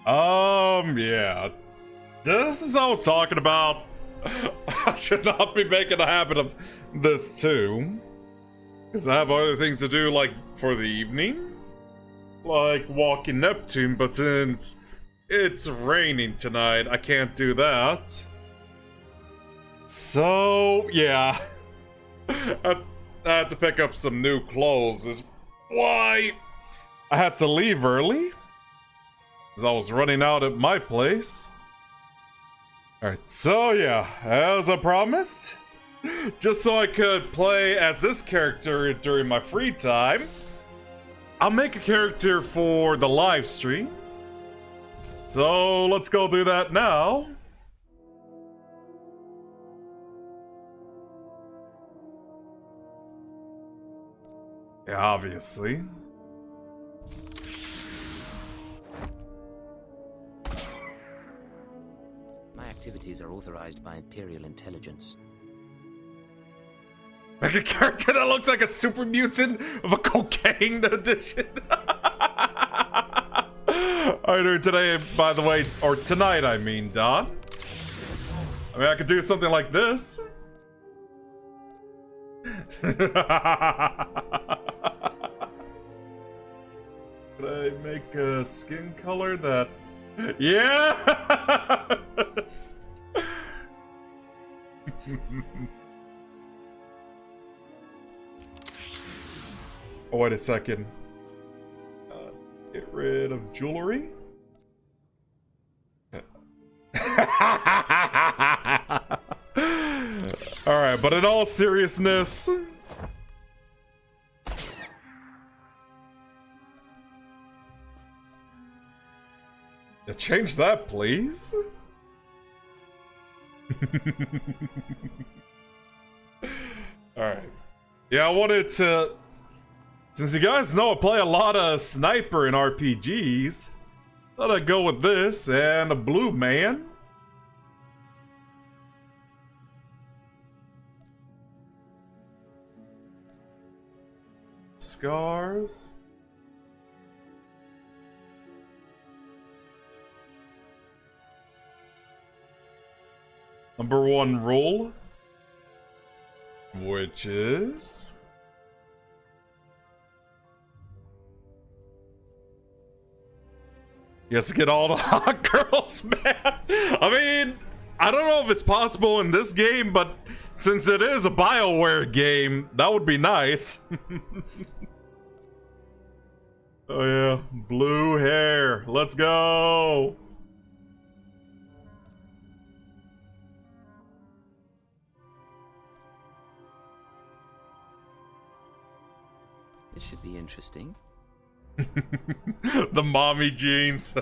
Yeah. This is what I was talking about. I should not be making a habit of this too. Because I have other things to do, like, for the evening. Like, walking Neptune, but since it's raining tonight, I can't do that. So, yeah. I had to pick up some new clothes, is why I had to leave early. Because I was running out at my place. Alright, so yeah, as I promised, just so I could play as this character during my free time, I'll make a character for the live streams. So let's go do that now. Yeah, obviously. My activities are authorized by Imperial intelligence. Like a character that looks like a super mutant of a cocaine edition. Alright, dude, today, by the way, or tonight, I mean, Don. I mean, I could do something like this. Could I make a skin color that... Yeah! Oh, wait a second. Get rid of jewelry. Alright, but in all seriousness... Yeah, change that, please. Alright. Yeah, I wanted to... Since you guys know I play a lot of sniper in RPGs, thought I'd go with this and a blue man. Scars. Number 1 rule, which is... You have to get all the hot girls, man. I mean, I don't know if it's possible in this game, but since it is a BioWare game, that would be nice. Oh yeah, blue hair. Let's go. This should be interesting. The mommy jeans.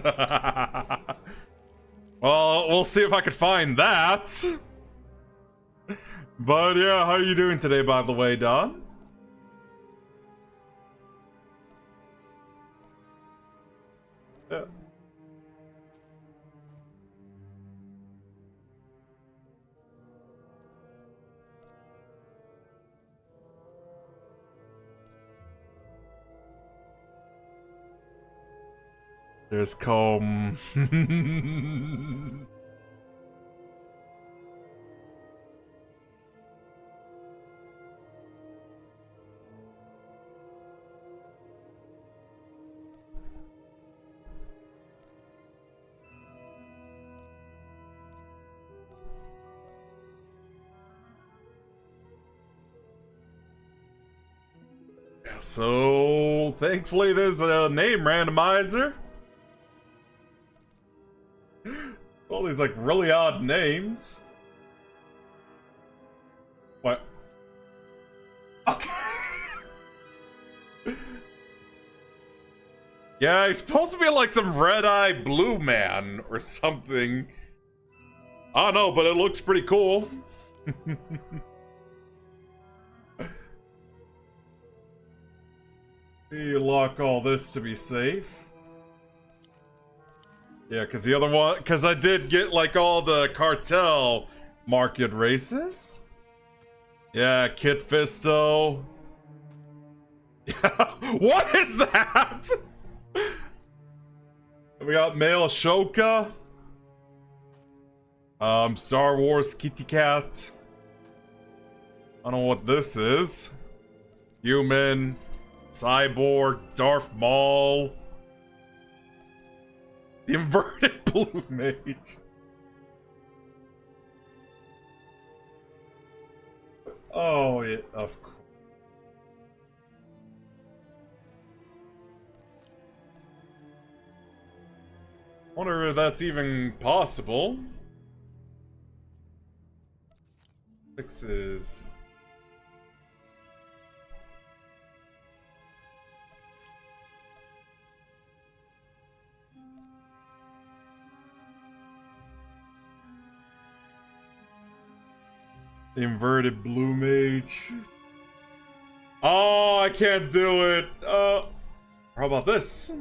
Well, we'll see if I can find that. But yeah, how are you doing today, by the way, Don? Yeah. There's comb. So, thankfully there's a name randomizer. All these, like, really odd names. What? Okay. Yeah, he's supposed to be like some red-eye blue man or something. I don't know, but it looks pretty cool. You lock all this to be safe. Yeah, because the other one... Because I did get, like, all the cartel market races. Yeah, Kit Fisto. Yeah, what is that? I We got male Ashoka. Star Wars Kitty Cat. I don't know what this is. Human. Cyborg. Darth Maul. The inverted blue mage. Oh, yeah, of course. Wonder if that's even possible. 6 is... The inverted blue mage. Oh, I can't do it. How about this?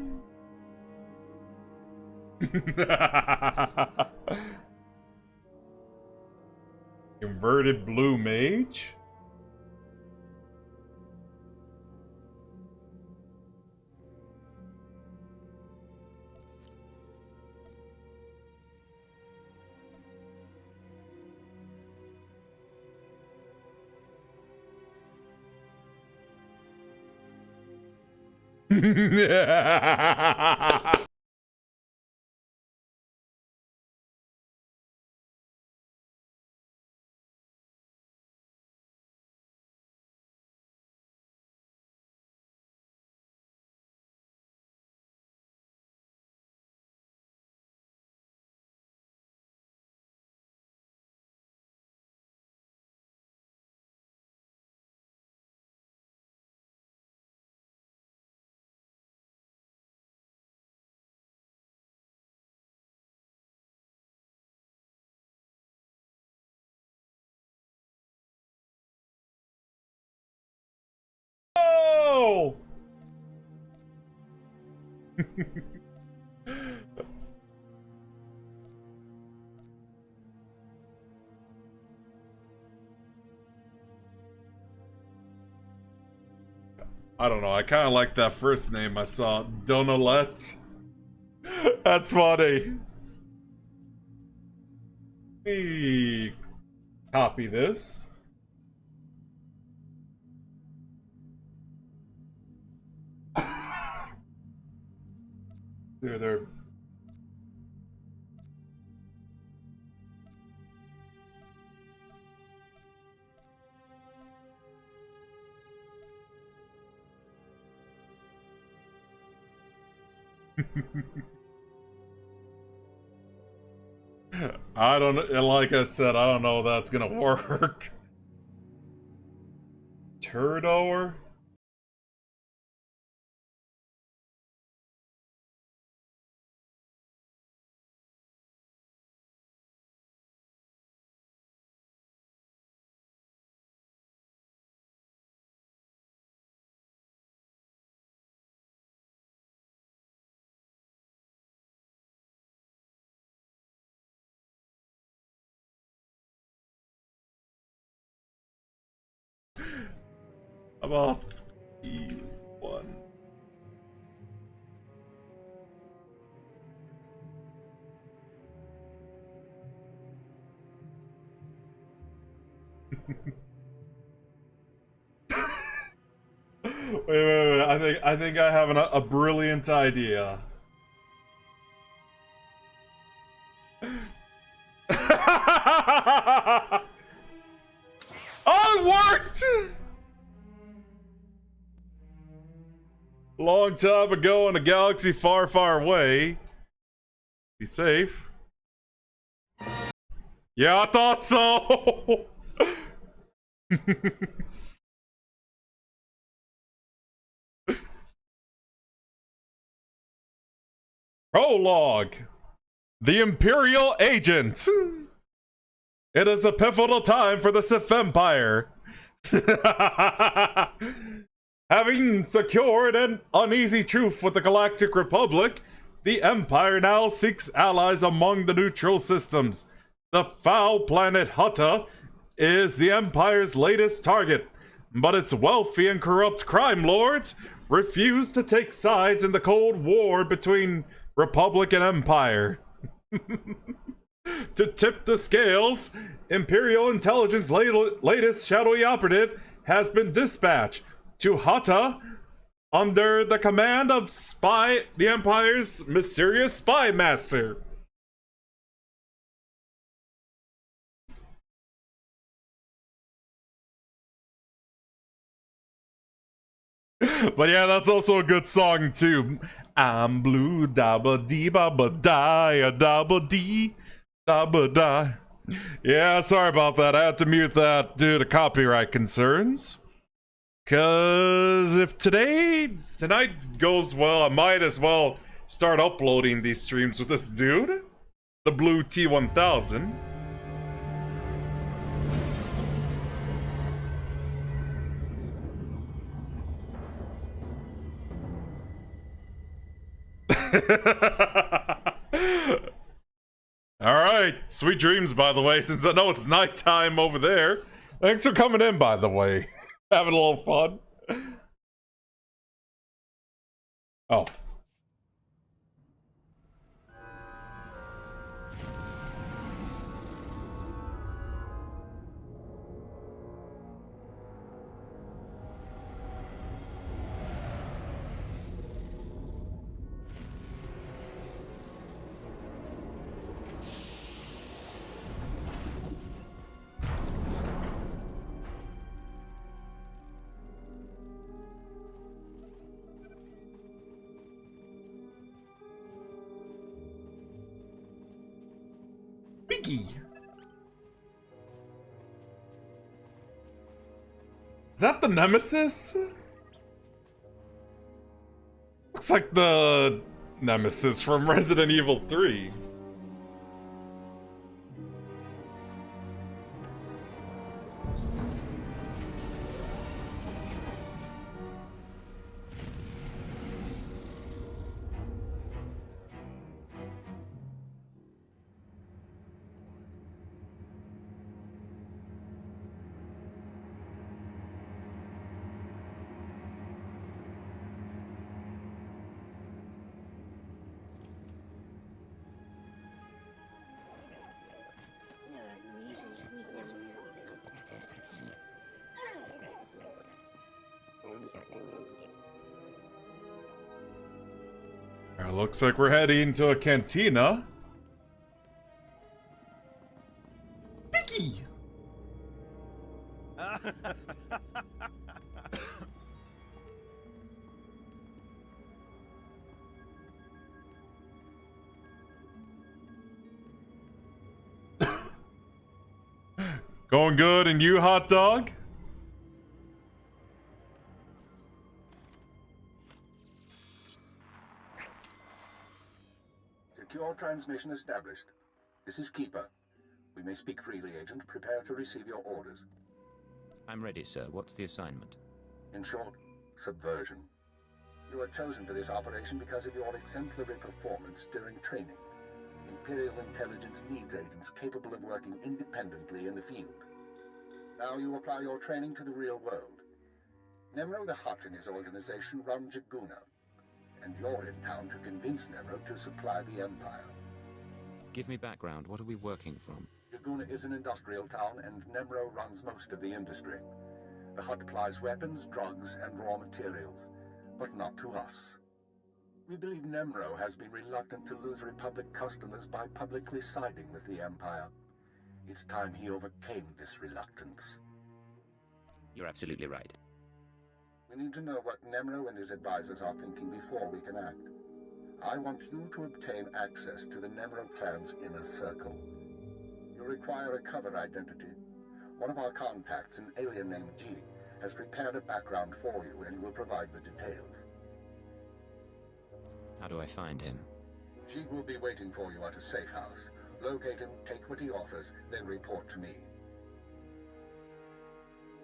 Inverted blue mage? Oh! I don't know, I kind of like that first name I saw, Donalette. That's funny. Let me copy this. There. I don't, like I said, I don't know if that's gonna work. Turdower? About E1. Wait. I think I have a brilliant idea. Oh, it worked! Long time ago in a galaxy far, far away. Be safe. Yeah, I thought so! Prologue. The Imperial Agent. It is a pivotal time for the Sith Empire. Having secured an uneasy truce with the Galactic Republic, the Empire now seeks allies among the neutral systems. The foul planet Hutta is the Empire's latest target, but its wealthy and corrupt crime lords refused to take sides in the Cold War between Republic and Empire. To tip the scales, Imperial Intelligence latest shadowy operative has been dispatched to Hatta under the command of the Empire's mysterious spy master. But yeah, that's also a good song too. I'm blue, dabba dee babba die, dabba dee, dabba die. Yeah, sorry about that. I had to mute that due to copyright concerns. Cause if tonight goes well, I might as well start uploading these streams with this dude, the Blue T1000. Alright, sweet dreams, by the way, since I know it's nighttime over there. Thanks for coming in, by the way. Having a little fun. Oh. Biggie. Is that the Nemesis? Looks like the Nemesis from Resident Evil 3. Looks like we're heading to a cantina. Vicky! Going good, and you, hot dog? Secure transmission established. This is Keeper. We may speak freely, Agent. Prepare to receive your orders. I'm ready, sir. What's the assignment? In short, subversion. You were chosen for this operation because of your exemplary performance during training. Imperial Intelligence needs agents capable of working independently in the field. Now you apply your training to the real world. Nemro the Hutt and his organization run Gawayno, and you're in town to convince Nemro to supply the Empire. Give me background. What are we working from? Gawayno is an industrial town, and Nemro runs most of the industry. The Hutt supplies weapons, drugs, and raw materials, but not to us. We believe Nemro has been reluctant to lose Republic customers by publicly siding with the Empire. It's time he overcame this reluctance. You're absolutely right. We need to know what Nemro and his advisors are thinking before we can act. I want you to obtain access to the Nemro clan's inner circle. You'll require a cover identity. One of our contacts, an alien named G, has prepared a background for you and will provide the details. How do I find him? G will be waiting for you at a safe house. Locate him, take what he offers, then report to me.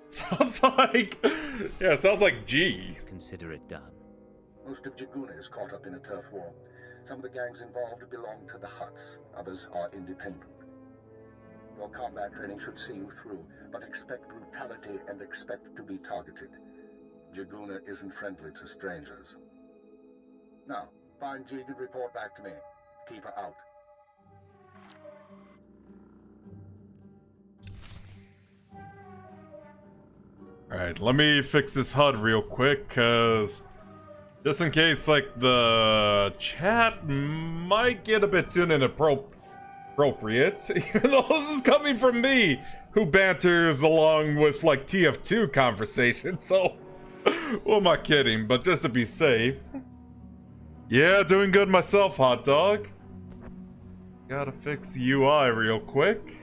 Sounds like... Yeah, sounds like G. Consider it done. Most of Gawayno is caught up in a turf war. Some of the gangs involved belong to the Hutts. Others are independent. Your combat training should see you through, but expect brutality and expect to be targeted. Jaguna isn't friendly to strangers. Now, find Jig and report back to me. Keep her out. Alright, let me fix this HUD real quick, cause just in case, like, the chat might get a bit too inappropriate, even though this is coming from me, who banters along with, like, TF2 conversations, so who am I kidding? But just to be safe. Yeah, doing good myself, hot dog. Gotta fix the UI real quick.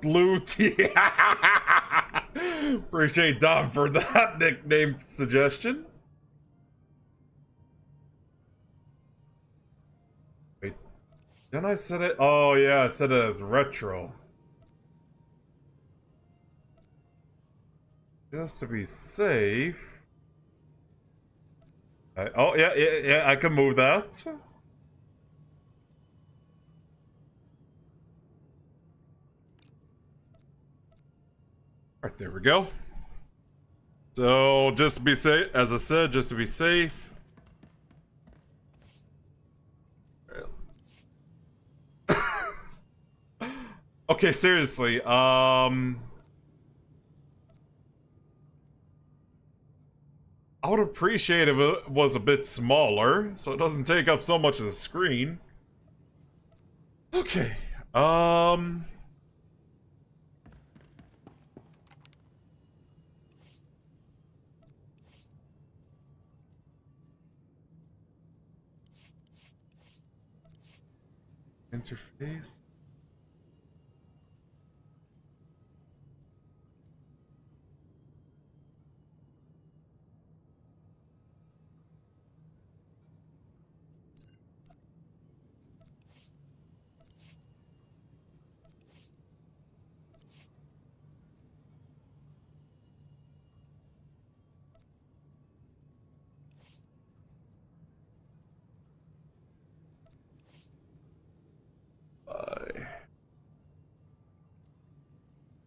Blue Tea. Appreciate Dom for that nickname suggestion. Wait, didn't I set it? Oh yeah, I set it as retro. Just to be safe. Oh yeah, I can move that. Alright, there we go. So, just to be safe, as I said, just to be safe. Okay, seriously, I would appreciate if it was a bit smaller, so it doesn't take up so much of the screen. Okay, interface.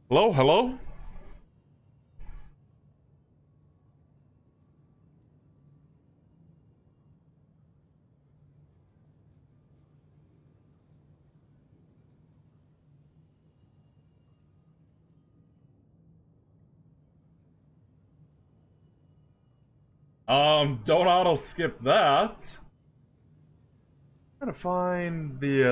Hello, hello? Don't auto skip that. I'm trying to find the,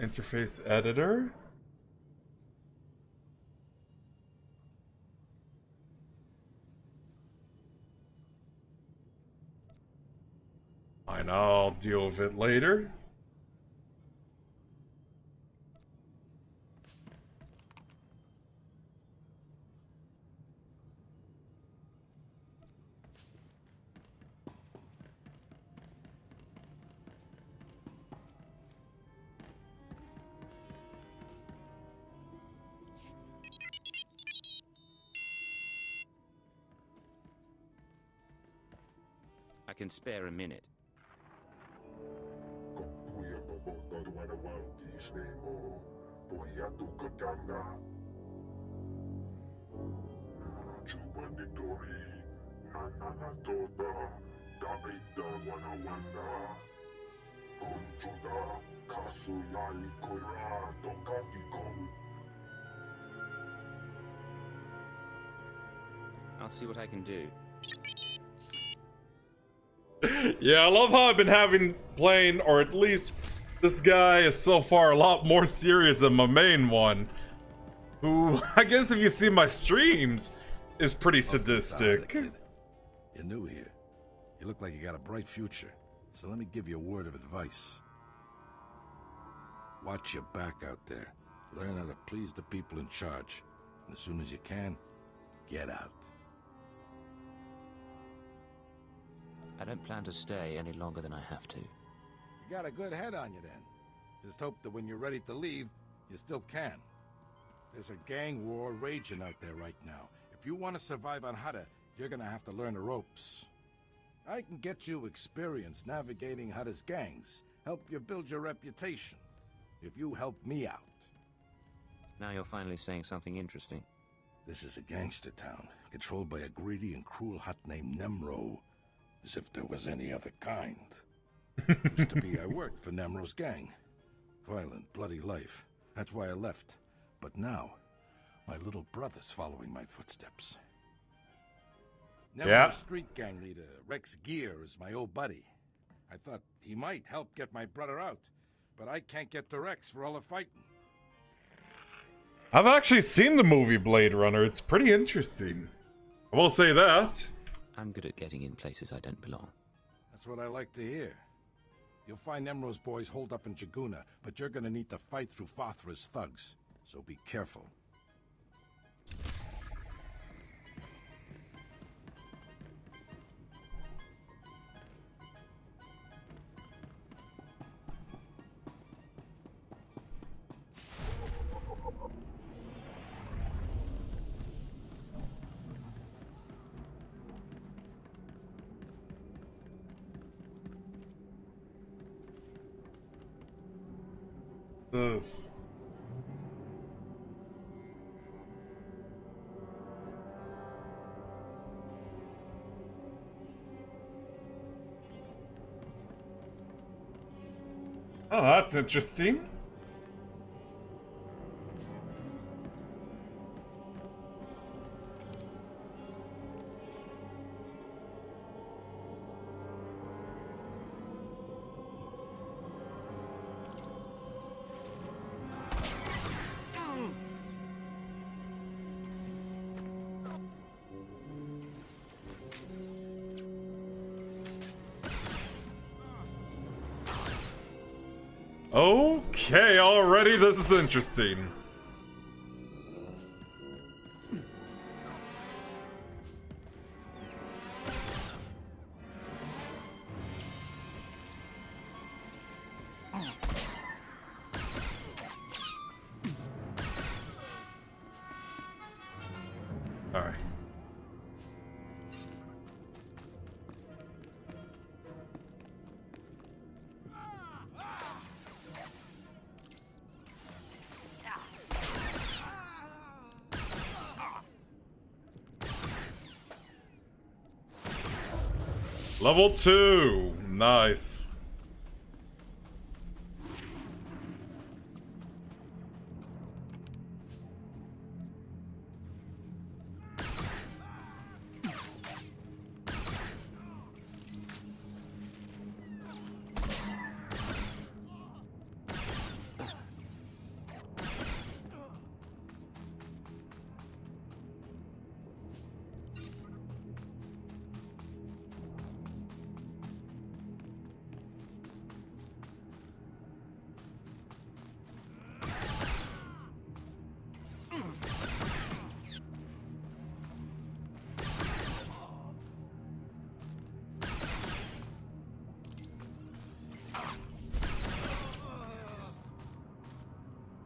interface editor. Fine, I'll deal with it later. I can spare a minute. I'll see what I can do. Yeah, I love how I've been playing, or at least this guy is so far a lot more serious than my main one. Who, I guess if you see my streams, is pretty sadistic. You're new here. You look like you got a bright future. So let me give you a word of advice. Watch your back out there. Learn how to please the people in charge. And as soon as you can, get out. I don't plan to stay any longer than I have to. You got a good head on you then. Just hope that when you're ready to leave, you still can. There's a gang war raging out there right now. If you want to survive on Hutta, you're gonna have to learn the ropes. I can get you experience navigating Hutta's gangs, help you build your reputation, if you help me out. Now you're finally saying something interesting. This is a gangster town, controlled by a greedy and cruel Hutt named Nemro. As if there was any other kind. Used to be I worked for Nemro's gang. Violent, bloody life. That's why I left. But now, my little brother's following my footsteps. Nemro's street gang leader, Rex Gear, is my old buddy. I thought he might help get my brother out, but I can't get to Rex for all the fighting. I've actually seen the movie Blade Runner. It's pretty interesting. I will say that. I'm good at getting in places I don't belong. That's what I like to hear. You'll find Nemro's boys holed up in Jaguna, but you're gonna need to fight through Fathra's thugs, so be careful. This. Oh, that's interesting. Okay, already this is interesting. All right. Level 2. Nice.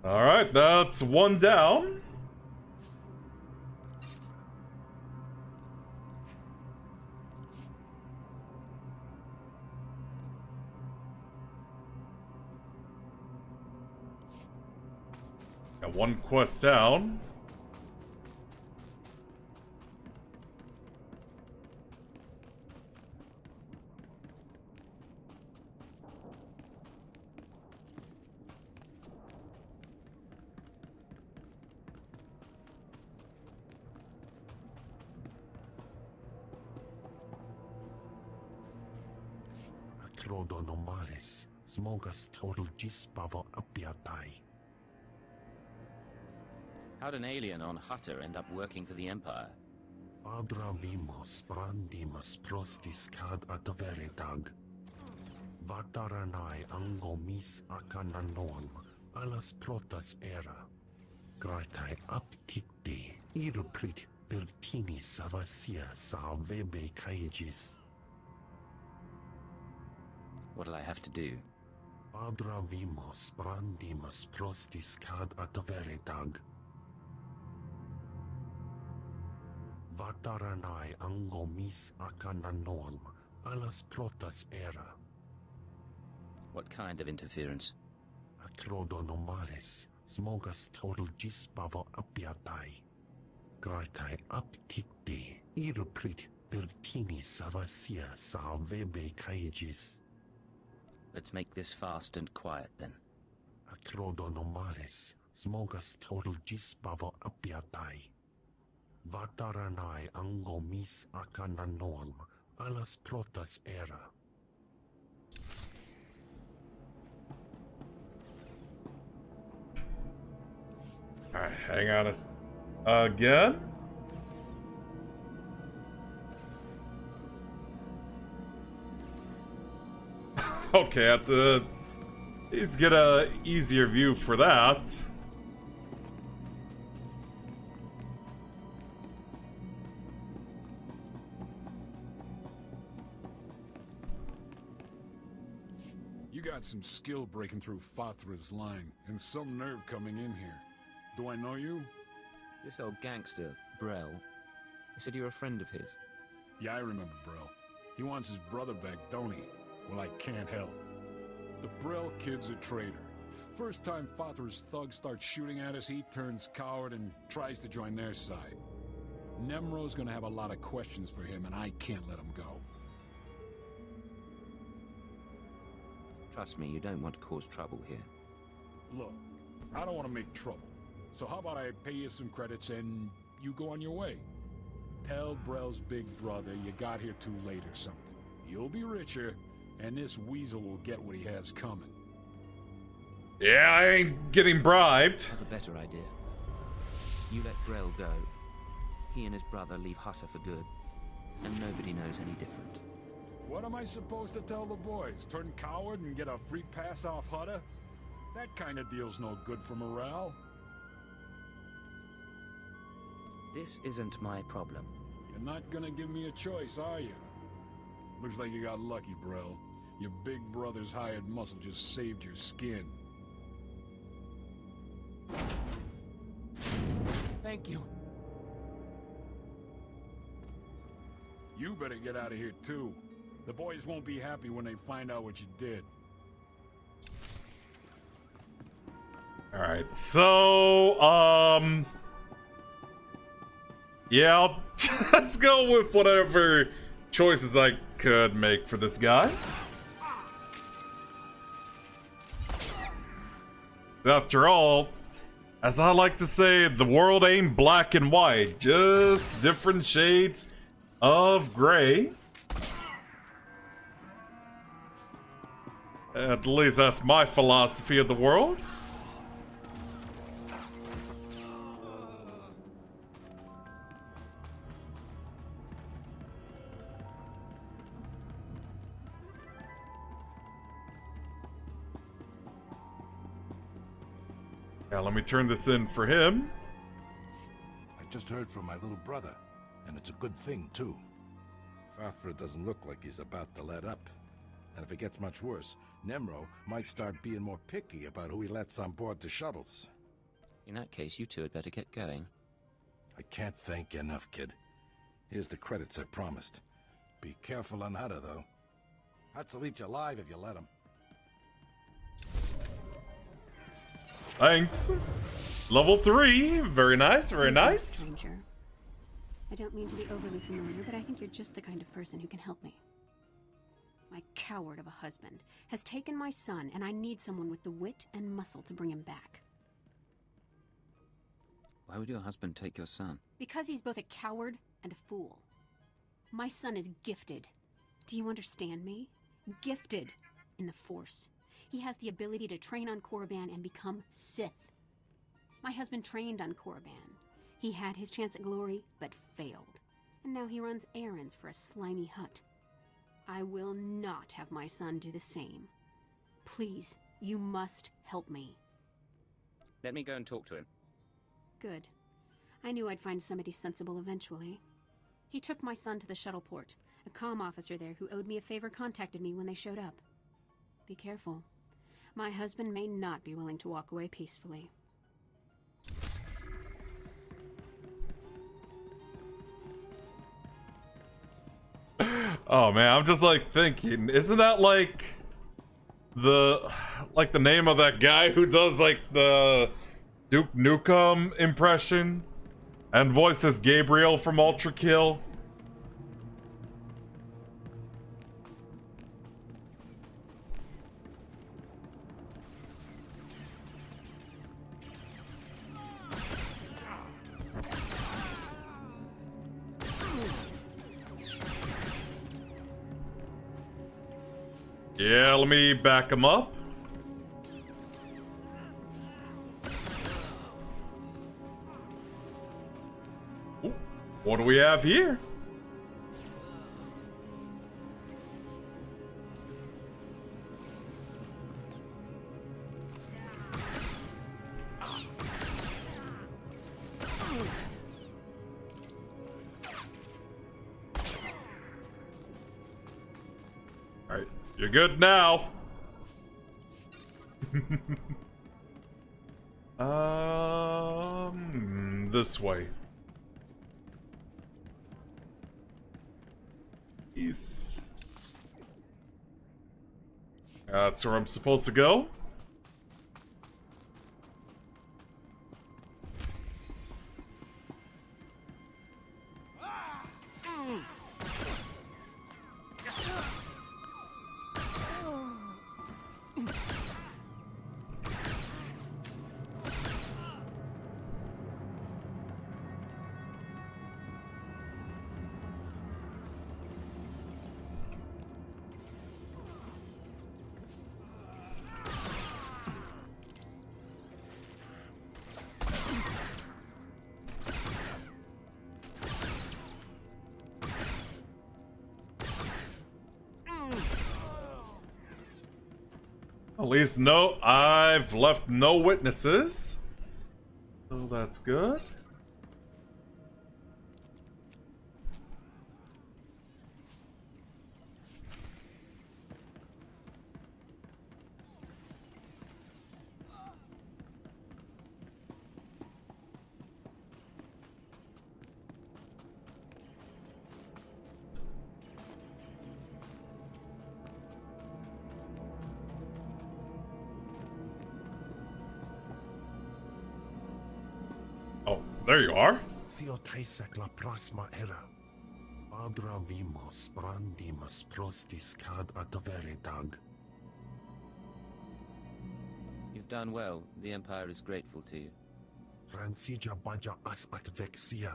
Alright, that's one down. Got one quest down. Trodo normales, smogas total gisbabo apiatai. How'd an alien on Hutta end up working for the Empire? Abravimos brandimus prostis cad adveretag. Vataranai angomis akananoam, alas protas era. Gratai apticte, iruprit Bertini Savasia Salvebe Kayagis. What'll I have to do? Abra vimos brandimus prostis cad atveretag. Vataranai angomis akananoam alas protas era. What kind of interference? Acrodonomales smogas total gisbavo apiatai. Gratai apticte irprit Bertini Savasia Salvebe Kayagis. Let's make this fast and quiet then. Acrodonomales smogas total gisbavo apiatai. Vataranai angomis akananoam alas protas era. Alright, hang on again. Okay, I have to at least get a easier view for that. You got some skill breaking through Fathra's line, and some nerve coming in here. Do I know you? This old gangster, Brel. He said you're a friend of his. Yeah, I remember Brel. He wants his brother back, don't he? Well, I can't help. The Brel kid's a traitor. First time Fathra's thugs start shooting at us, he turns coward and tries to join their side. Nemro's gonna have a lot of questions for him, and I can't let him go. Trust me, you don't want to cause trouble here. Look, I don't want to make trouble. So how about I pay you some credits and you go on your way? Tell Brel's big brother you got here too late or something. You'll be richer, and this weasel will get what he has coming. Yeah, I ain't getting bribed. I have a better idea. You let Brel go. He and his brother leave Hutter for good, and nobody knows any different. What am I supposed to tell the boys? Turn coward and get a free pass off Hutter? That kind of deal's no good for morale. This isn't my problem. You're not gonna give me a choice, are you? Looks like you got lucky, Brel. Your big brother's hired muscle just saved your skin. Thank you. You better get out of here, too. The boys won't be happy when they find out what you did. Alright, so, yeah, I'll just go with whatever choices I could make for this guy. After all, as I like to say, the world ain't black and white, just different shades of gray. At least that's my philosophy of the world. Yeah, let me turn this in for him. I just heard from my little brother, and it's a good thing, too. Fathra doesn't look like he's about to let up. And if it gets much worse, Nemro might start being more picky about who he lets on board the shuttles. In that case, you two had better get going. I can't thank you enough, kid. Here's the credits I promised. Be careful on Hutter, though. Hutt'll eat you alive if you let him. Thanks. Level 3. Very nice, very Excuse me, nice. stranger. I don't mean to be overly familiar, but I think you're just the kind of person who can help me. My coward of a husband has taken my son, and I need someone with the wit and muscle to bring him back. Why would your husband take your son? Because he's both a coward and a fool. My son is gifted. Do you understand me? Gifted in the Force. He has the ability to train on Korriban and become Sith. My husband trained on Korriban. He had his chance at glory, but failed. And now he runs errands for a slimy Hutt. I will not have my son do the same. Please, you must help me. Let me go and talk to him. Good. I knew I'd find somebody sensible eventually. He took my son to the shuttle port. A comm officer there who owed me a favor contacted me when they showed up. Be careful. My husband may not be willing to walk away peacefully. Oh man, I'm just like thinking, isn't that like the name of that guy who does like the Duke Nukem impression and voices Gabriel from Ultra Kill? Yeah, let me back him up. Ooh, what do we have here? Alright, you're good now. This way. East. That's where I'm supposed to go. At least no, I've left no witnesses. So that's good. Oh, there you are. Sio taisek la prasma era. Adra vimos brandimus prostis cad adveredag. You've done well. The Empire is grateful to you. Francia baja as advexia.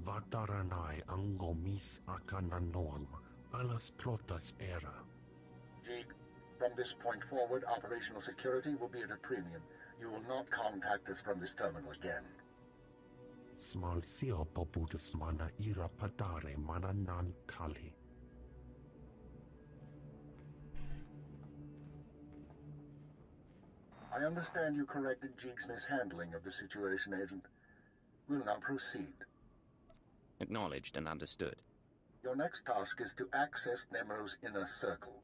Vataranai angomis akananoam. Alas protas era. Jig, from this point forward, operational security will be at a premium. You will not contact us from this terminal again. Smal sio pobudus mana ira padare mana nan kali. I understand you corrected Jig's mishandling of the situation, Agent. We'll now proceed. Acknowledged and understood. Your next task is to access Nemero's inner circle.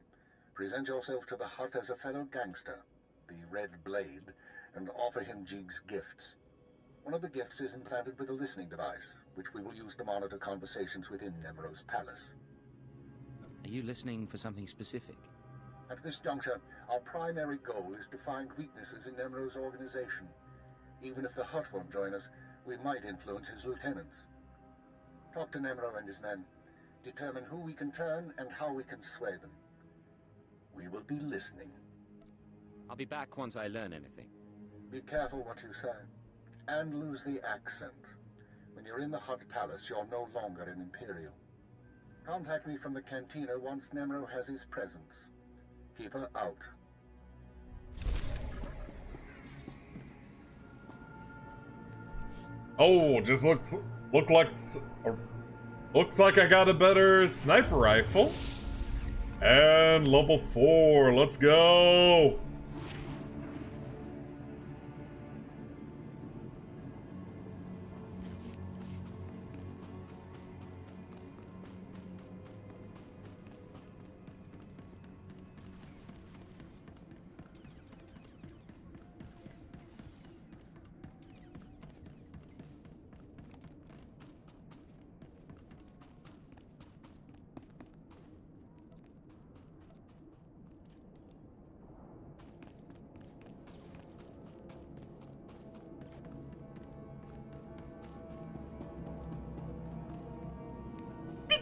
Present yourself to the hut as a fellow gangster, the Red Blade, and offer him Jig's gifts. One of the gifts is implanted with a listening device, which we will use to monitor conversations within Nemero's palace. Are you listening for something specific? At this juncture, our primary goal is to find weaknesses in Nemero's organization. Even if the Hutt won't join us, we might influence his lieutenants. Talk to Nemero and his men. Determine who we can turn and how we can sway them. We will be listening. I'll be back once I learn anything. Be careful what you say. And lose the accent. When you're in the Hutt Palace, you're no longer an Imperial. Contact me from the cantina once Nemero has his presence. Keep her out. Oh, just looks like I got a better sniper rifle. And level 4, let's go.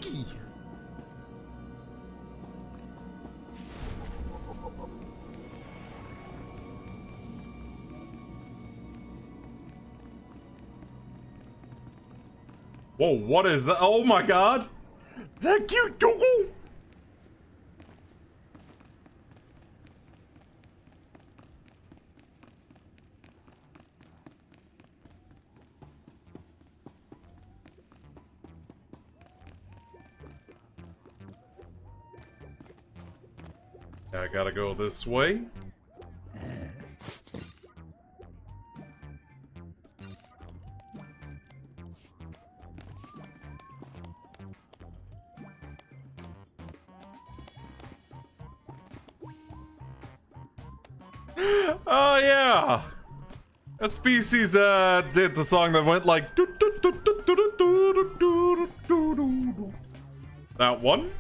cheeky. Whoa, what is that? Oh my god! Is that cute Dougal? I gotta go this way. Oh yeah, a species did the song that went like that one.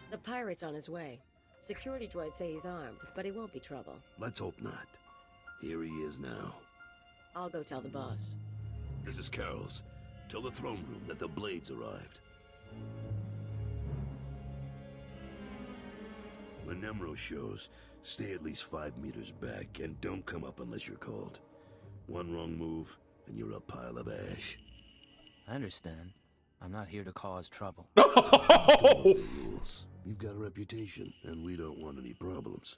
The pirate's on his way. Security droids say he's armed, but he won't be trouble. Let's hope not. Here he is now. I'll go tell the boss. This is Carol's. Tell the throne room that the blades arrived. When Nemro shows, stay at least 5 meters back and don't come up unless you're called. One wrong move, and you're a pile of ash. I understand. I'm not here to cause trouble. Rules. You've got a reputation, and we don't want any problems.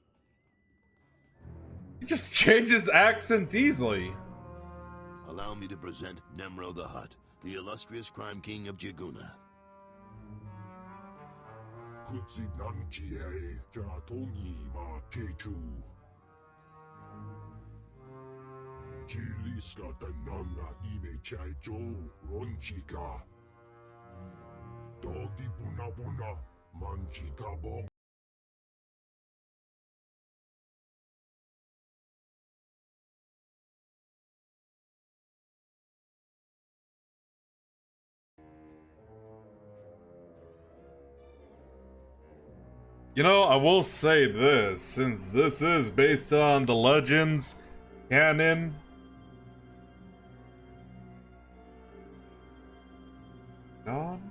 He just changes accents easily. Allow me to present Nemro the Hutt, the illustrious crime king of Jaguna. You know, I will say this, since this is based on the Legends canon. God.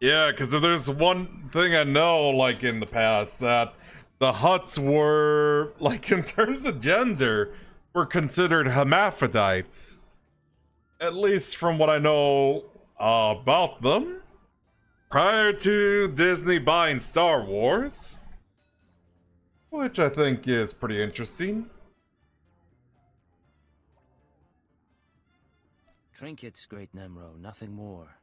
Yeah, because if there's one thing I know, like in the past, that the Hutts were, like in terms of gender, were considered hermaphrodites. At least from what I know about them. Prior to Disney buying Star Wars. Which I think is pretty interesting. Trinkets, great Nemro, nothing more.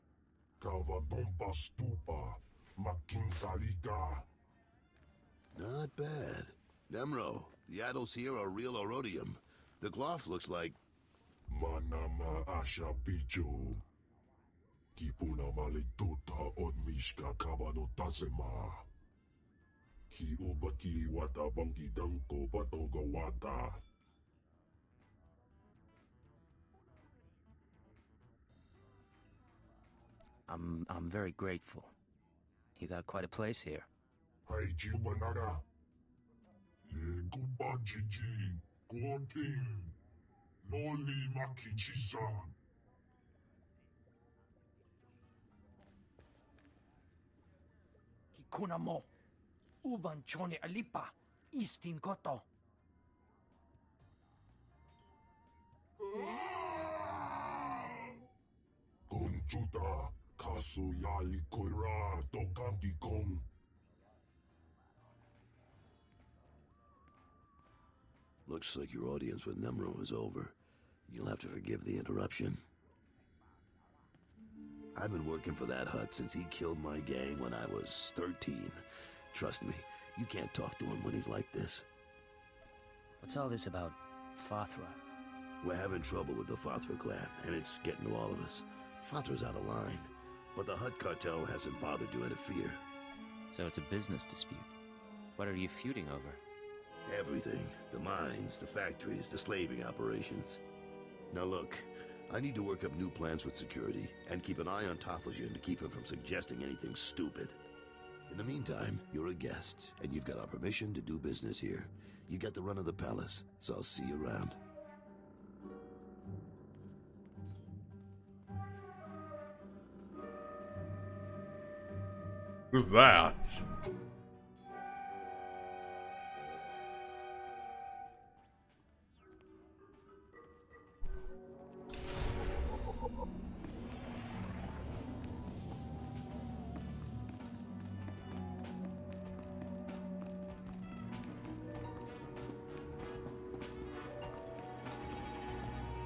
Not bad. Nemro, the idols here are real Orodium. The cloth looks like... Manama Asha Bijo. Kipuna Malituta Odmishka Kabano Tasema. Ki Ubaki Wata Bangi Danko Patoga Wata. I'm very grateful. You got quite a place here. Haiji Banaga. Guba Jiji. Gorping. Noli Makichisa. Kikuna mo. Uban chone alipa. Istin koto. Conchuta. Kaso yali koira tokanti kong. Looks like your audience with Nemro is over. You'll have to forgive the interruption. I've been working for that hut since he killed my gang when I was 13. Trust me, you can't talk to him when he's like this. What's all this about Fathra? We're having trouble with the Fathra clan, and it's getting to all of us. Fathra's out of line, but the Hut cartel hasn't bothered to interfere. So it's a business dispute. What are you feuding over? Everything. The mines, the factories, the slaving operations. Now look, I need to work up new plans with security, and keep an eye on Tothlejan to keep him from suggesting anything stupid. In the meantime, you're a guest, and you've got our permission to do business here. You got the run of the palace, so I'll see you around. Who's that?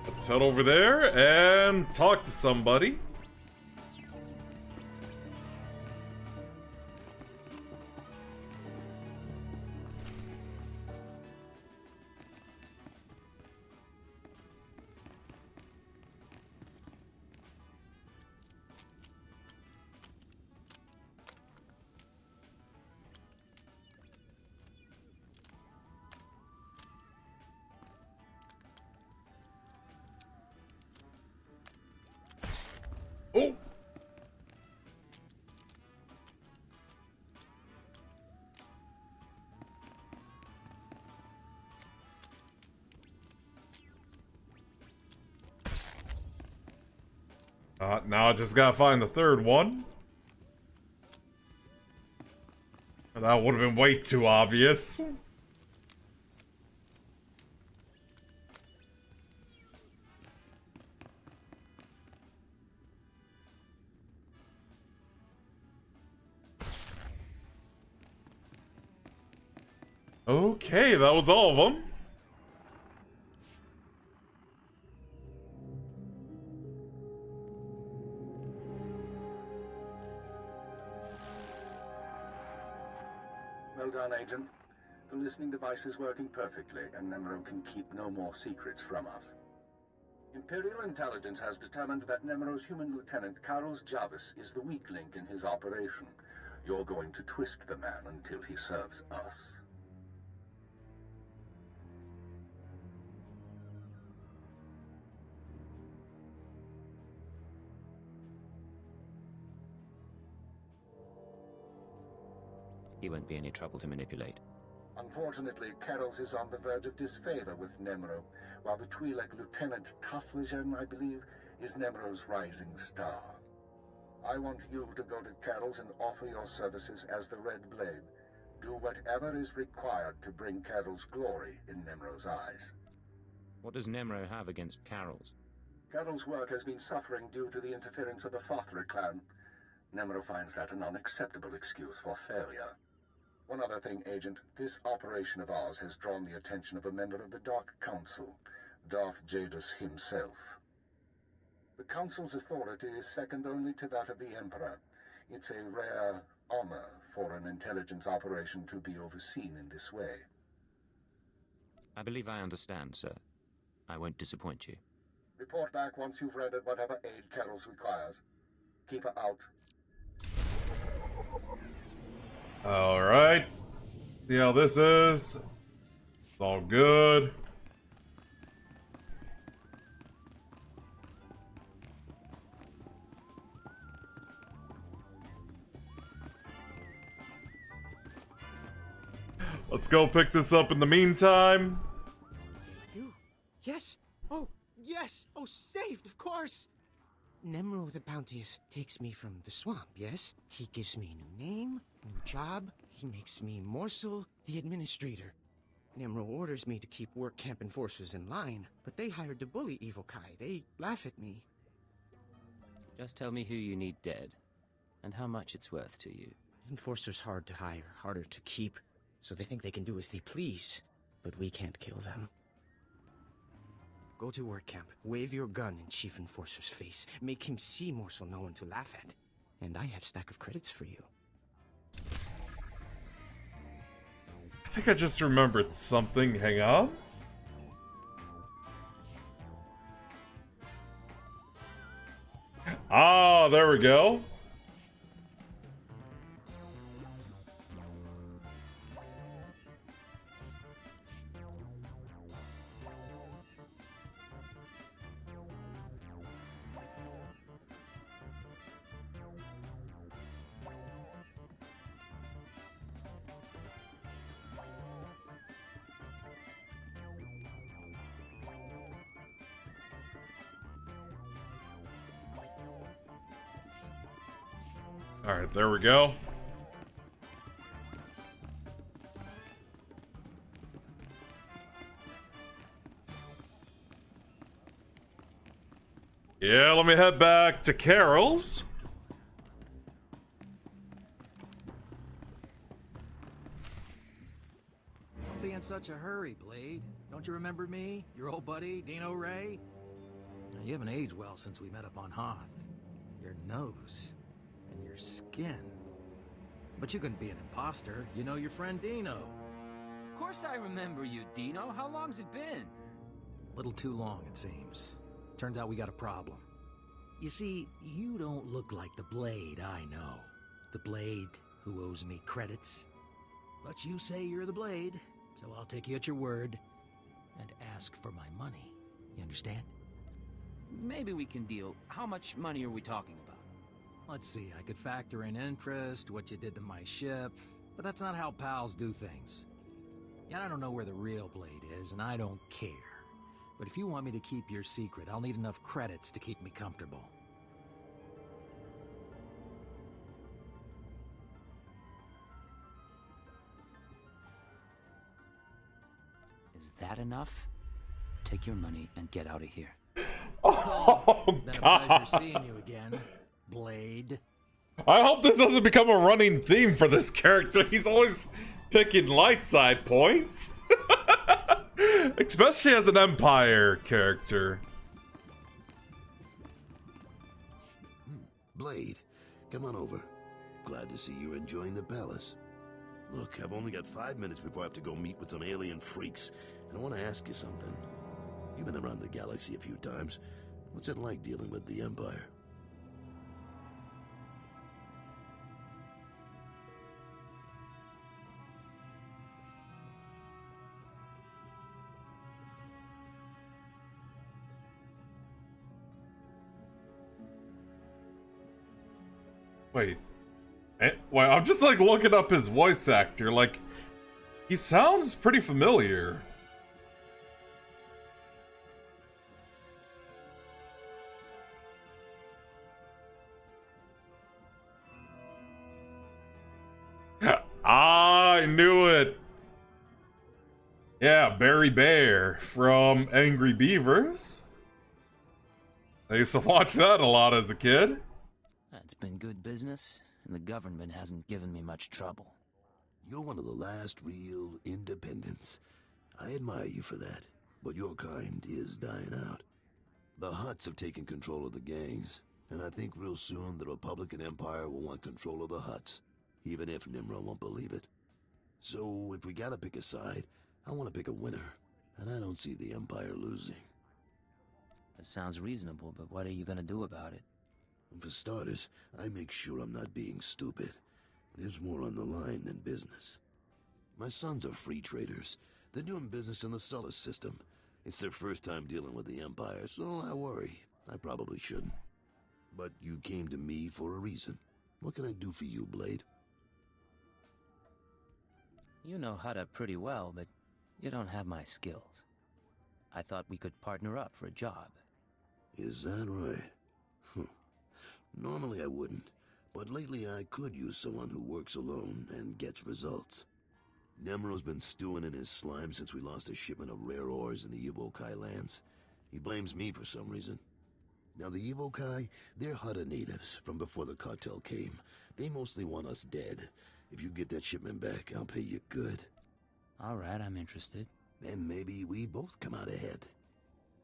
Let's head over there and talk to somebody. Oh! Now I just gotta find the third one. That would have been way too obvious. Okay, that was all of them. Well done, Agent. The listening device is working perfectly, and Nemro can keep no more secrets from us. Imperial intelligence has determined that Nemro's human lieutenant, Carlos Jarvis, is the weak link in his operation. You're going to twist the man until he serves us. He won't be any trouble to manipulate. Unfortunately, Carols is on the verge of disfavor with Nemro, while the Twi'lek Lieutenant Tothlejan, I believe, is Nemro's rising star. I want you to go to Carols and offer your services as the Red Blade. Do whatever is required to bring Carols glory in Nemro's eyes. What does Nemro have against Carol's? Carol's work has been suffering due to the interference of the Fathra clan. Nemro finds that an unacceptable excuse for failure. One other thing, Agent. This operation of ours has drawn the attention of a member of the Dark Council, Darth Jadus himself. The Council's authority is second only to that of the Emperor. It's a rare honor for an intelligence operation to be overseen in this way. I believe I understand, sir. I won't disappoint you. Report back once you've rendered whatever aid Carols requires. Keep her out. Alright. See how this is. It's all good. Let's go pick this up in the meantime. You? Yes? Oh, yes! Oh, saved, of course! Nemro the Bounteous takes me from the swamp, yes? He gives me a new name, new job. He makes me Morsel, the administrator. Nemro orders me to keep work camp enforcers in line, but they hired to bully Evil Kai. They laugh at me. Just tell me who you need dead, and how much it's worth to you. Enforcers hard to hire, harder to keep, so they think they can do as they please. But we can't kill them. Go to work camp, wave your gun in Chief Enforcer's face, make him see more so no one to laugh at. And I have stack of credits for you. I think I just remembered something. Hang on. Ah, there we go. Alright, there we go. Yeah, let me head back to Carol's. Don't be in such a hurry, Blade. Don't you remember me? Your old buddy, Dino Ray? Now, you haven't aged well since we met up on Hoth. Your nose. And your skin. But you couldn't be an imposter. You know your friend Dino. Of course I remember you, Dino. How long's it been? Little too long, it seems. Turns out we got a problem. You see, you don't look like the Blade I know. The Blade who owes me credits. But you say you're the Blade, so I'll take you at your word and ask for my money. You understand? Maybe we can deal. How much money are we talking about? Let's see, I could factor in interest, what you did to my ship, but that's not how pals do things. Yeah, I don't know where the real Blade is, and I don't care. But if you want me to keep your secret, I'll need enough credits to keep me comfortable. Is that enough? Take your money and get out of here. Oh, Been a pleasure seeing you again, Blade. I hope this doesn't become a running theme for this character. He's always picking light side points. Especially as an Empire character. Blade, come on over. Glad to see you're enjoying the palace. Look, I've only got 5 minutes before I have to go meet with some alien freaks, and I want to ask you something. You've been around the galaxy a few times. What's it like dealing with the Empire? Wait. Well, I'm just like looking up his voice actor. Like, he sounds pretty familiar. Ah, I knew it. Yeah, Barry Bear from Angry Beavers. I used to watch that a lot as a kid. It's been good business, and the government hasn't given me much trouble. You're one of the last real independents. I admire you for that, but your kind is dying out. The Hutts have taken control of the gangs, and I think real soon the Republican Empire will want control of the Hutts, even if Nimro won't believe it. So if we gotta pick a side, I want to pick a winner, and I don't see the Empire losing. That sounds reasonable, but what are you gonna do about it? For starters, I make sure I'm not being stupid. There's more on the line than business. My sons are free traders. They're doing business in the solar system. It's their first time dealing with the Empire, so I worry. I probably shouldn't. But you came to me for a reason. What can I do for you, Blade? You know Hutta pretty well, but you don't have my skills. I thought we could partner up for a job. Is that right? Normally I wouldn't, but lately I could use someone who works alone and gets results. Nemro's been stewing in his slime since we lost a shipment of rare ores in the Yubokai lands. He blames me for some reason. Now the Evokai, they're Hutta natives from before the cartel came. They mostly want us dead. If you get that shipment back, I'll pay you good. Alright, I'm interested. And maybe we both come out ahead.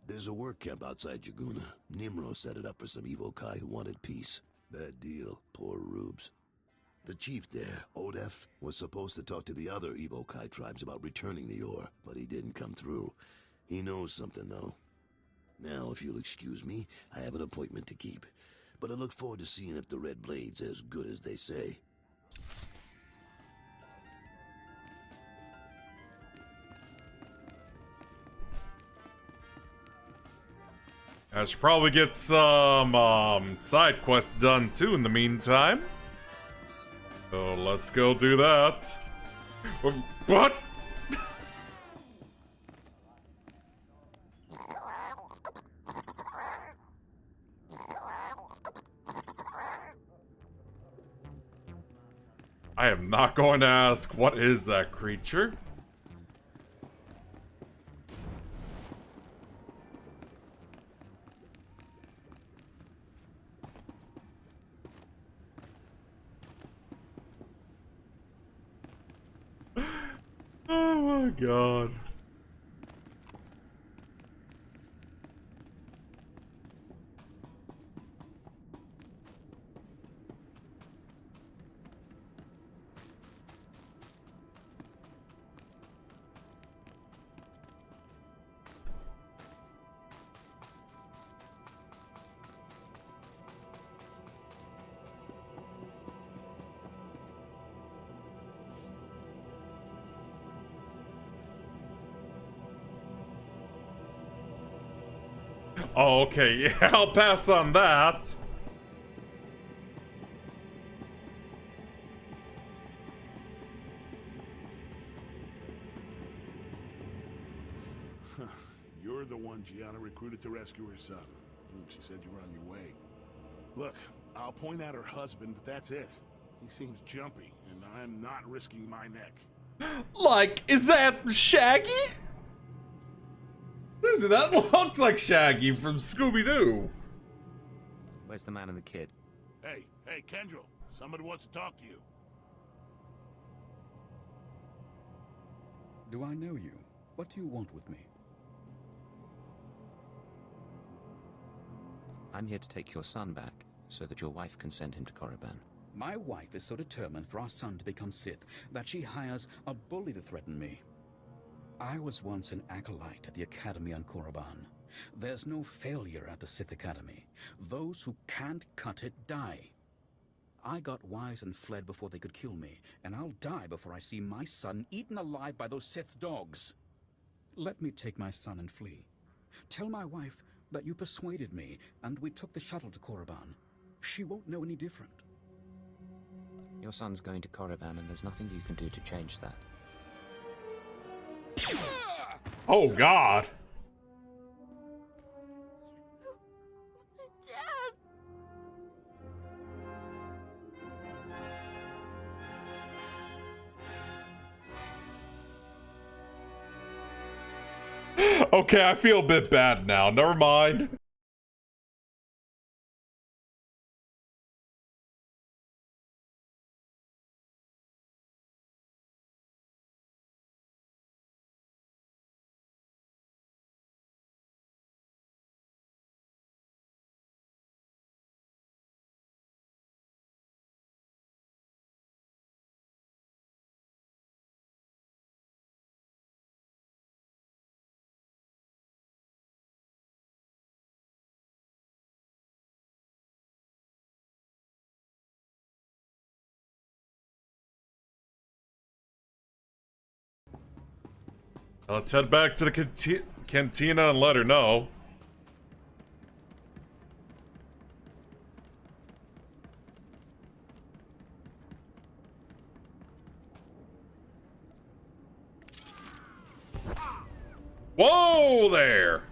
There's a work camp outside Jaguna. Nimro set it up for some Evokai who wanted peace. Bad deal, poor rubes. The chief there, Odef, was supposed to talk to the other Evokai tribes about returning the ore, but he didn't come through. He knows something, though. Now, if you'll excuse me, I have an appointment to keep. But I look forward to seeing if the Red Blade's as good as they say. I should probably get some side quests done too in the meantime. So let's go do that. What? I am not going to ask what is that creature. Oh my god. Oh, okay, yeah, I'll pass on that. You're the one Gianna recruited to rescue her son. She said you were on your way. Look, I'll point out her husband, but that's it. He seems jumpy, and I'm not risking my neck. Like, is that Shaggy? That looks like Shaggy from Scooby-Doo. Where's the man and the kid? Hey, Kendrell. Somebody wants to talk to you. Do I know you? What do you want with me? I'm here to take your son back, so that your wife can send him to Korriban. My wife is so determined for our son to become Sith that she hires a bully to threaten me. I was once an acolyte at the Academy on Korriban. There's no failure at the Sith Academy. Those who can't cut it die. I got wise and fled before they could kill me, and I'll die before I see my son eaten alive by those Sith dogs. Let me take my son and flee. Tell my wife that you persuaded me, and we took the shuttle to Korriban. She won't know any different. Your son's going to Korriban, and there's nothing you can do to change that. Oh god. Okay, I feel a bit bad now. Never mind. Let's head back to the cantina and let her know. Whoa there!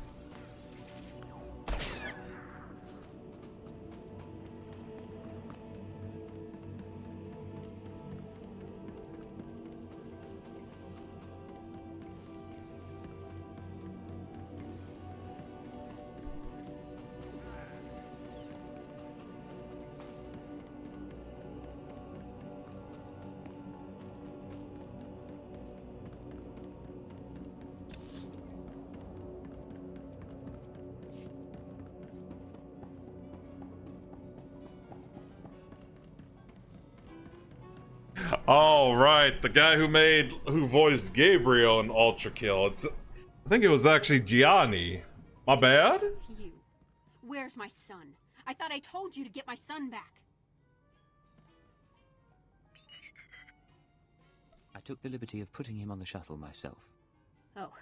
Oh, right, the guy who voiced Gabriel in Ultra Kill. I think it was actually Gianni. My bad? You. Where's my son? I thought I told you to get my son back. I took the liberty of putting him on the shuttle myself. Oh.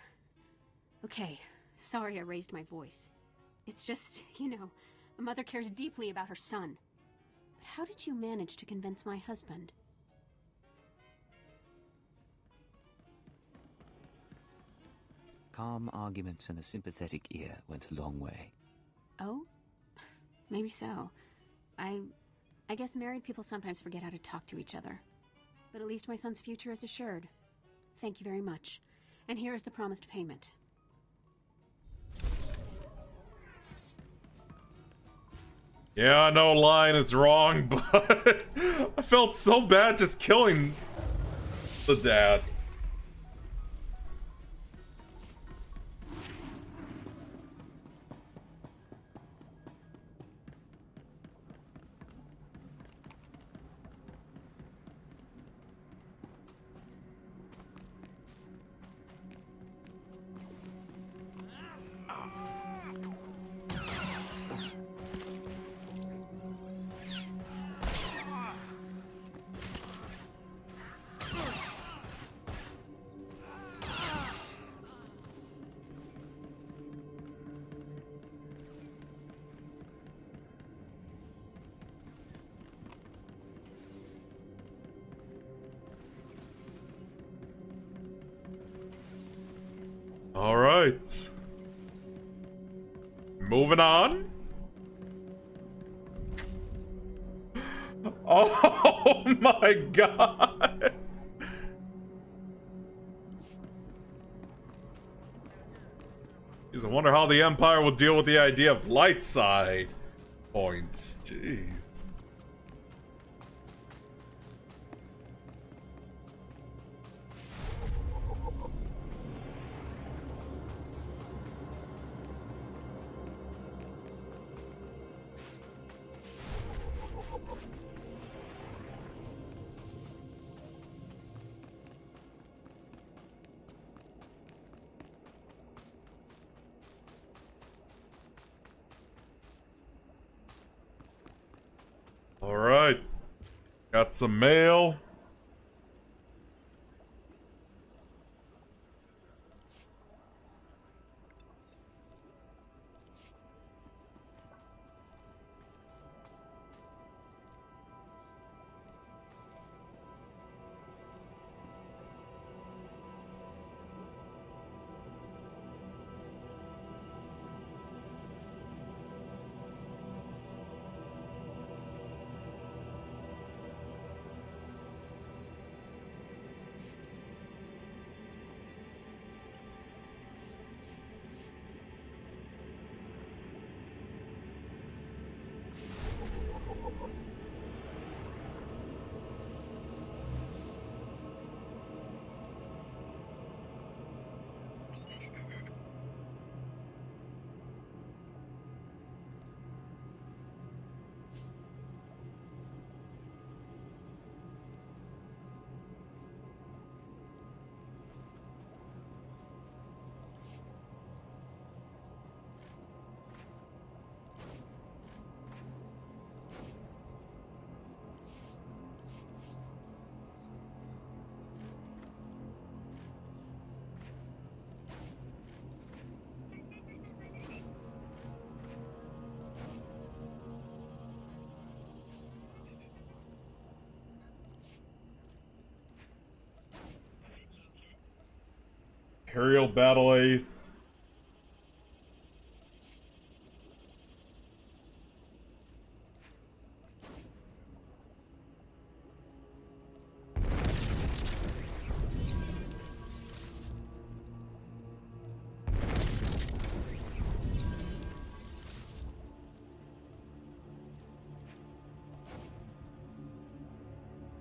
Okay. Sorry I raised my voice. It's just, you know, a mother cares deeply about her son. But how did you manage to convince my husband? Calm arguments and a sympathetic ear went a long way. Oh? Maybe so. I guess married people sometimes forget how to talk to each other. But at least my son's future is assured. Thank you very much. And here is the promised payment. Yeah, I know line is wrong, but I felt so bad just killing the dad. All right. Moving on. Oh my god. Jeez, I wonder how the Empire will deal with the idea of light side points. Jeez. Alright. Got some mail. Imperial Battle Ace.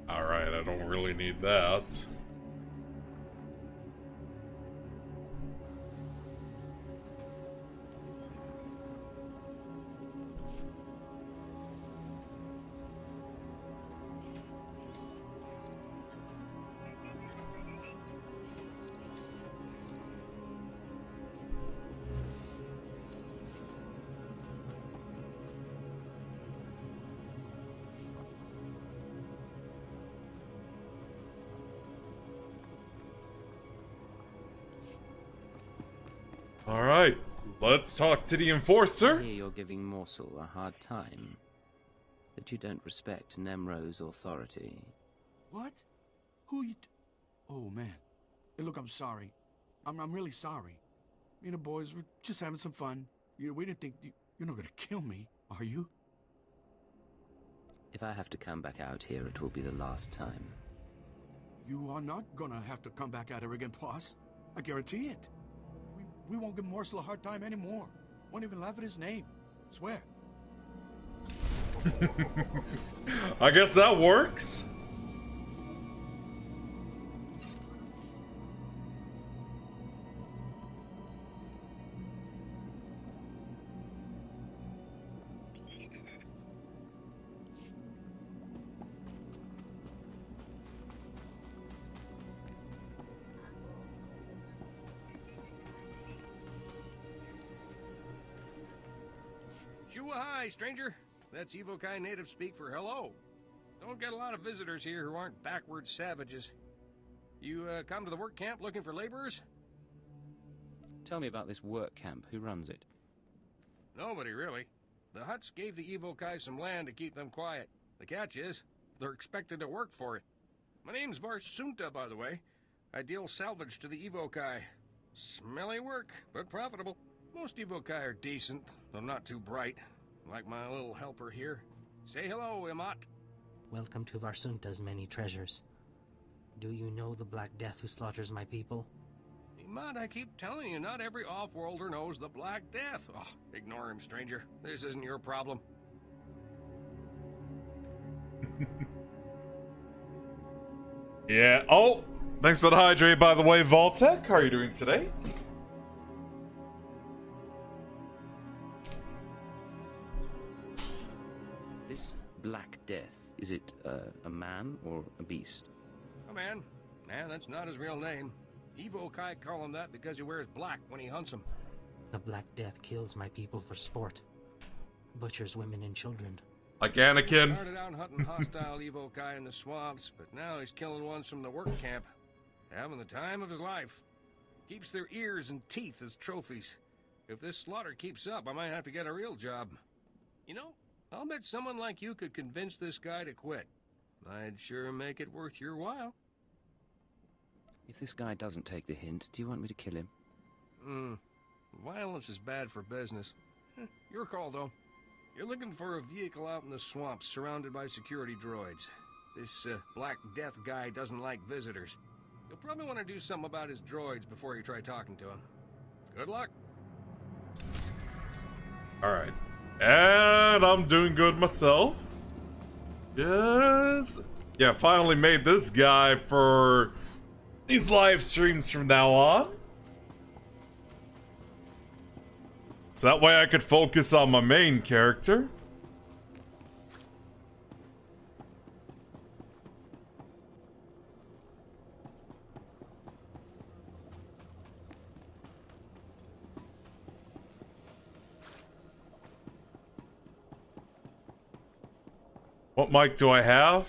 Alright, I don't really need that. Alright, let's talk to the enforcer. I hear you're giving Morsel a hard time. That you don't respect Nemro's authority. What? Who you... Oh, man. Hey, look, I'm sorry. I'm really sorry. Me and the boys were just having some fun. We didn't think... You're not gonna kill me, are you? If I have to come back out here, it will be the last time. You are not gonna have to come back at her again, boss. I guarantee it. We won't give Morsel a hard time anymore. Won't even laugh at his name. Swear. I guess that works. Hi, stranger. That's Evokai native speak for hello. Don't get a lot of visitors here who aren't backward savages. You come to the work camp looking for laborers? Tell me about this work camp. Who runs it? Nobody, really. The Hutts gave the Evokai some land to keep them quiet. The catch is, they're expected to work for it. My name's Varsunta, by the way. I deal salvage to the Evokai. Smelly work, but profitable. Most Evokai are decent, though not too bright. Like my little helper here. Say hello, Imat. Welcome to Varsunta's many treasures. Do you know the Black Death who slaughters my people? Imat, I keep telling you, not every off-worlder knows the Black Death. Oh, ignore him, stranger. This isn't your problem. Yeah. Oh, thanks for the hydrate, by the way, Voltec. How are you doing today? This Black Death, is it a man or a beast? A man. Man, that's not his real name. Evokai call him that because he wears black when he hunts them. The Black Death kills my people for sport. Butchers women and children. Like Anakin. Started out hunting hostile Evokai in the swamps, but now he's killing ones from the work camp. Having the time of his life. Keeps their ears and teeth as trophies. If this slaughter keeps up, I might have to get a real job. You know, I'll bet someone like you could convince this guy to quit. I'd sure make it worth your while. If this guy doesn't take the hint, do you want me to kill him? Violence is bad for business. Your call, though. You're looking for a vehicle out in the swamps surrounded by security droids. This Black Death guy doesn't like visitors. You'll probably want to do something about his droids before you try talking to him. Good luck. Alright. And I'm doing good myself. Yes. Yeah, finally made this guy for these live streams from now on. So that way I could focus on my main character. What mic do I have?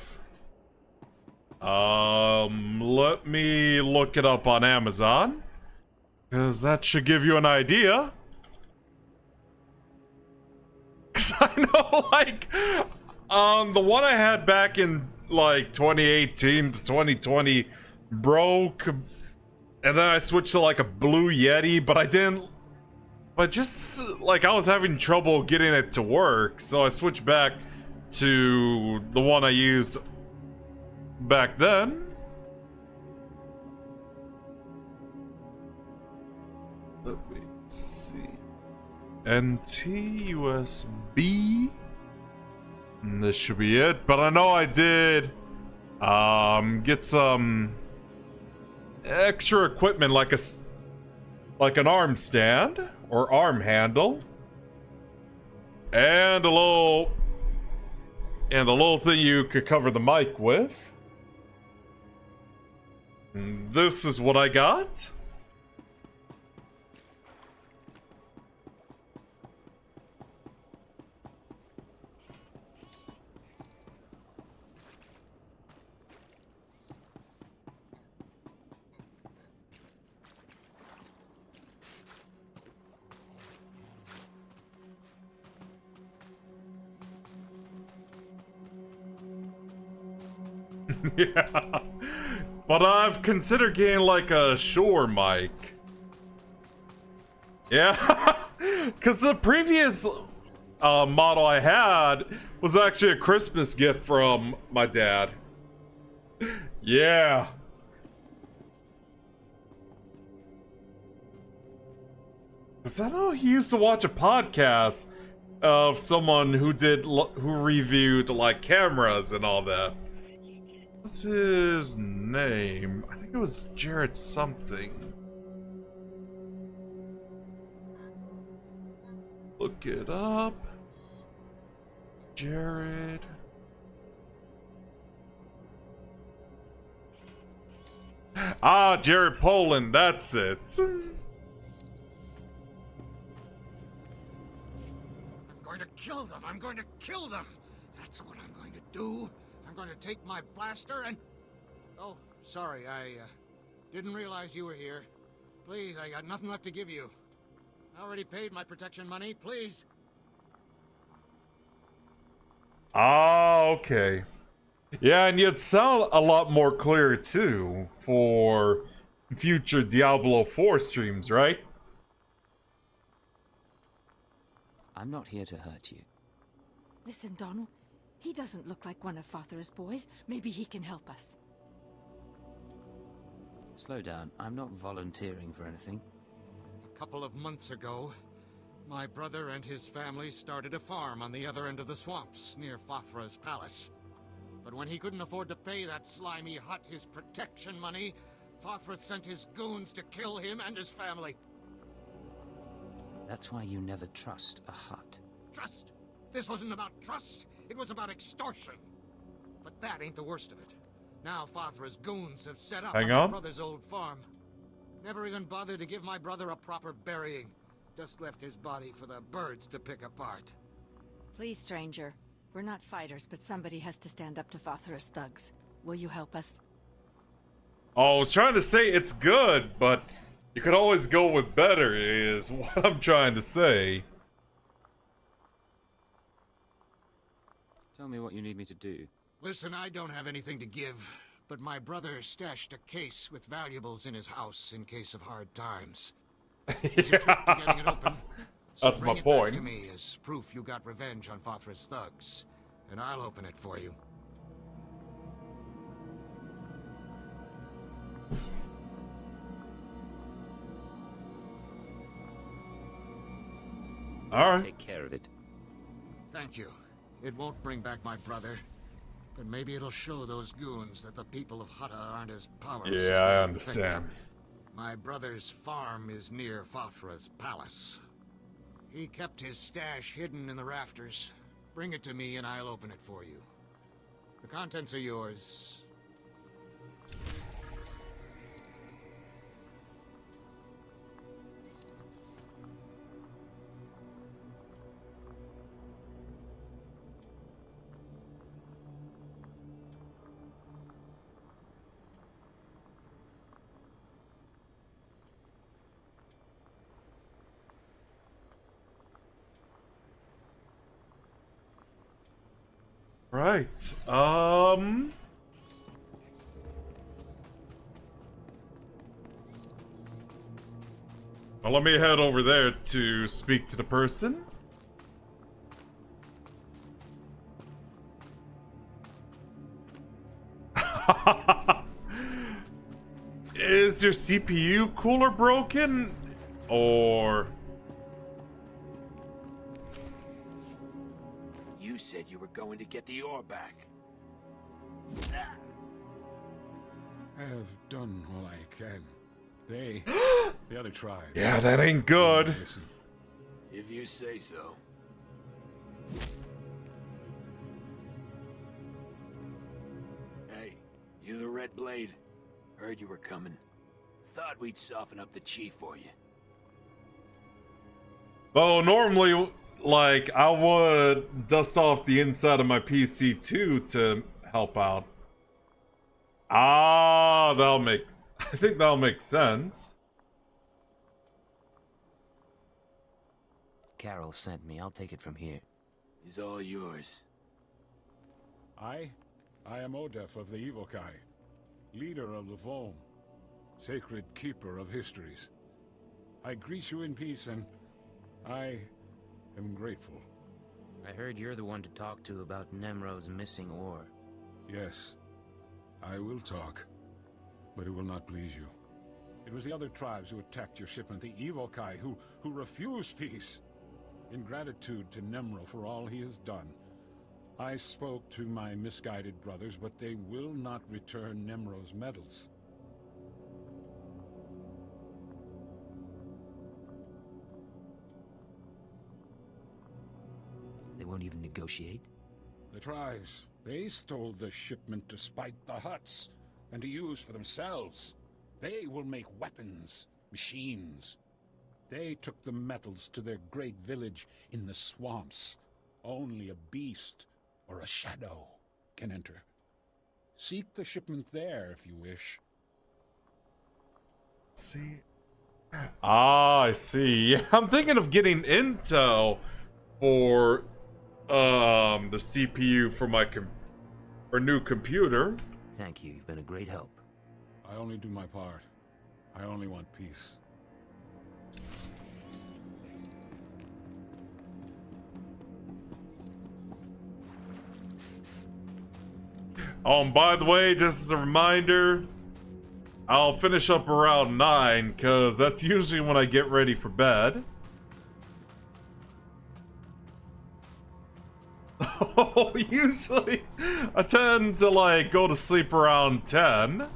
Let me look it up on Amazon. Because that should give you an idea. Because I know, like, the one I had back in, like, 2018 to 2020 broke. And then I switched to, like, a Blue Yeti, but I didn't... But just, like, I was having trouble getting it to work, so I switched back to the one I used back then. Let me see. NT USB. And this should be it. But I know I did get some extra equipment like an arm stand or arm handle. And a little thing you could cover the mic with. And this is what I got. Yeah. But I've considered getting like a Shure mic. Yeah. Because the previous model I had was actually a Christmas gift from my dad. Yeah. Because I know he used to watch a podcast of someone who reviewed like cameras and all that. What's his name? I think it was Jared something. Look it up. Jared. Ah, Jared Poland, that's it. I'm going to kill them. I'm going to kill them. That's what I'm going to do. I'm going to take my blaster and... Oh, sorry, I didn't realize you were here. Please, I got nothing left to give you. I already paid my protection money, please. Ah, okay. Yeah, and you'd sound a lot more clear too for future Diablo 4 streams, right? I'm not here to hurt you. Listen, Donald. He doesn't look like one of Father's boys. Maybe he can help us. Slow down. I'm not volunteering for anything. A couple of months ago, my brother and his family started a farm on the other end of the swamps, near Fathra's palace. But when he couldn't afford to pay that slimy hut his protection money, Fathra sent his goons to kill him and his family. That's why you never trust a hut. Trust? This wasn't about trust. It was about extortion. But that ain't the worst of it. Now Fathra's goons have set up on my brother's old farm. Never even bothered to give my brother a proper burying. Just left his body for the birds to pick apart. Please, stranger. We're not fighters, but somebody has to stand up to Fathra's thugs. Will you help us? Oh, I was trying to say it's good, but you could always go with better, is what I'm trying to say. Tell me what you need me to do. Listen, I don't have anything to give, but my brother stashed a case with valuables in his house in case of hard times. There's a trick to getting it open. So that's my point. Bring it back to me as proof you got revenge on Fathra's thugs, and I'll open it for you. All right. Take care of it. Thank you. It won't bring back my brother, but maybe it'll show those goons that the people of Hutta aren't as powerless as Yeah, I they understand. think. My brother's farm is near Fathra's palace. He kept his stash hidden in the rafters. Bring it to me and I'll open it for you. The contents are yours. Right. Well, let me head over there to speak to the person. Is your CPU cooler broken? Or... You said you were going to get the ore back. I have done all I can. They, the other tribe. Yeah, that ain't good. Listen. If you say so. Hey, you the Red Blade? Heard you were coming. Thought we'd soften up the chief for you. Though normally, like, I would dust off the inside of my PC too to help out. Ah, I think that'll make sense. Carol sent me. I'll take it from here. He's all yours. I I am Odef of the Evokai, leader of the Vom, sacred keeper of histories. I greet you in peace, and I am grateful. I heard you're the one to talk to about Nemro's missing ore. Yes, I will talk, but it will not please you. It was the other tribes who attacked your shipment, the Evokai, who refused peace. In gratitude to Nemro for all he has done, I spoke to my misguided brothers, but they will not return Nemro's medals. They won't even negotiate? The tribes, they stole the shipment to spite the Hutts, and to use for themselves. They will make weapons, machines. They took the metals to their great village in the swamps. Only a beast or a shadow can enter. Seek the shipment there if you wish. See? Ah, I see. Yeah, I'm thinking of getting intel for the CPU for my new computer. Thank you. You've been a great help. I only do my part. I only want peace. Oh, and by the way, just as a reminder, I'll finish up around 9, because that's usually when I get ready for bed. Oh, usually I tend to, like, go to sleep around 10.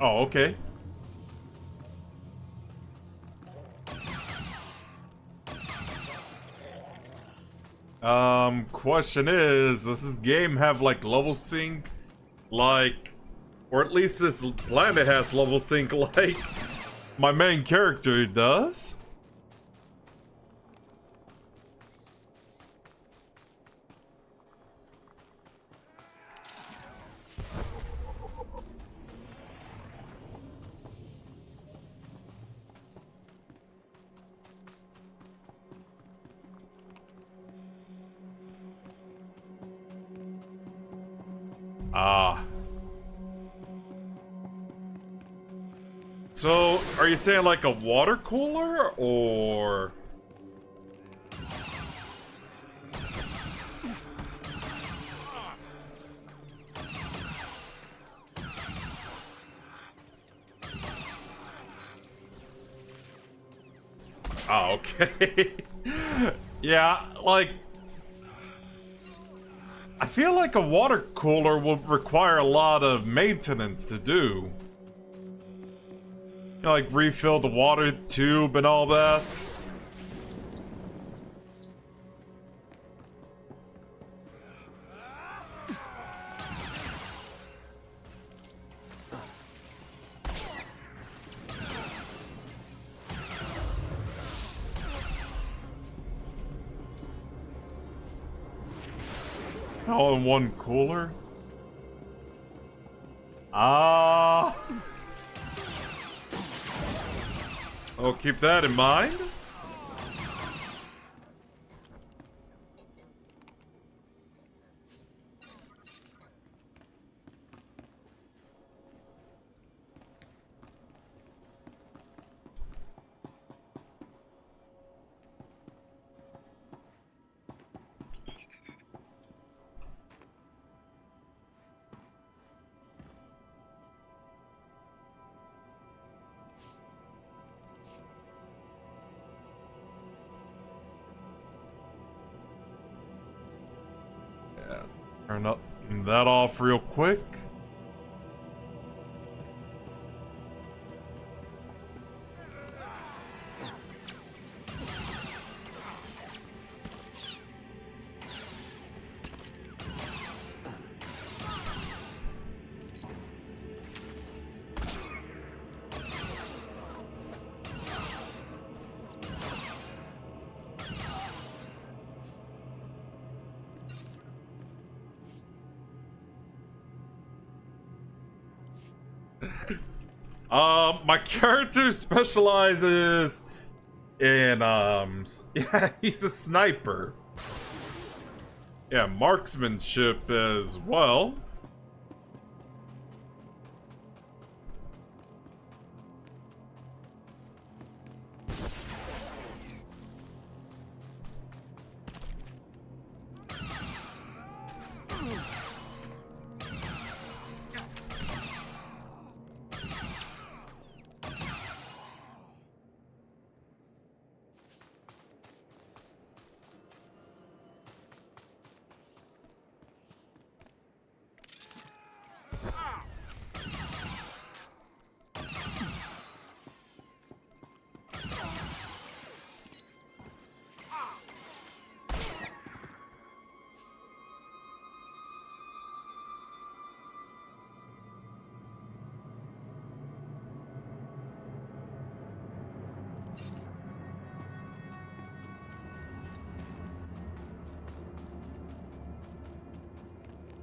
Oh, okay. Question is, does this game have, like, level sync? Like, or at least this planet has level sync like my main character does? Ah. So, are you saying like a water cooler, or...? Oh, okay. Yeah, like... I feel like a water cooler would require a lot of maintenance to do. You know, like refill the water tube and all that. All in one cooler? Ah. Oh, keep that in mind. Turn up that off real quick. My character specializes And, yeah, he's a sniper. Yeah, marksmanship as well.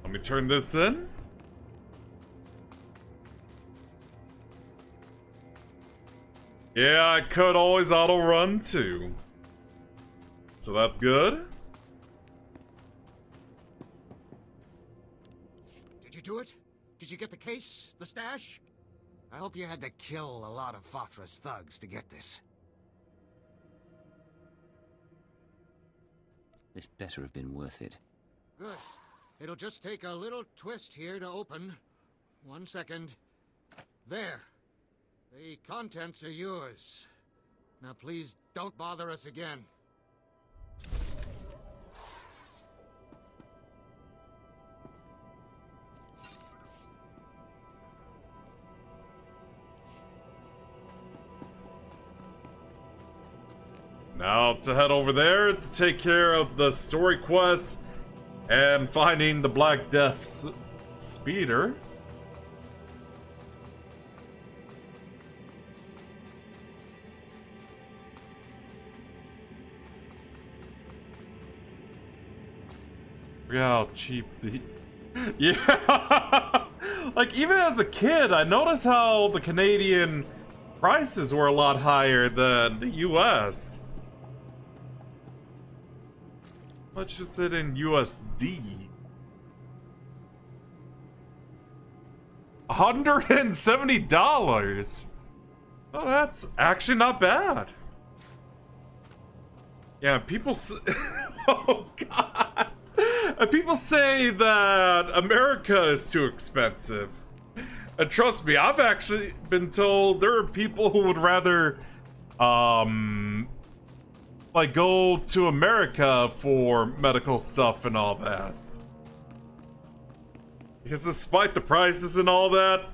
Let me turn this in. Yeah, I could always auto-run too. So that's good. Did you do it? Did you get the case? The stash? I hope you had to kill a lot of Fothra's thugs to get this. This better have been worth it. Good. It'll just take a little twist here to open. 1 second. There. The contents are yours. Now please don't bother us again. Now to head over there to take care of the story quest and finding the Black Death's speeder. Look how cheap the... Yeah! Like, even as a kid, I noticed how the Canadian prices were a lot higher than the US. Let's just sit in USD. $170. Oh, that's actually not bad. Yeah, people oh god. People say that America is too expensive. And trust me, I've actually been told there are people who would rather like go to America for medical stuff and all that. Because despite the prices and all that,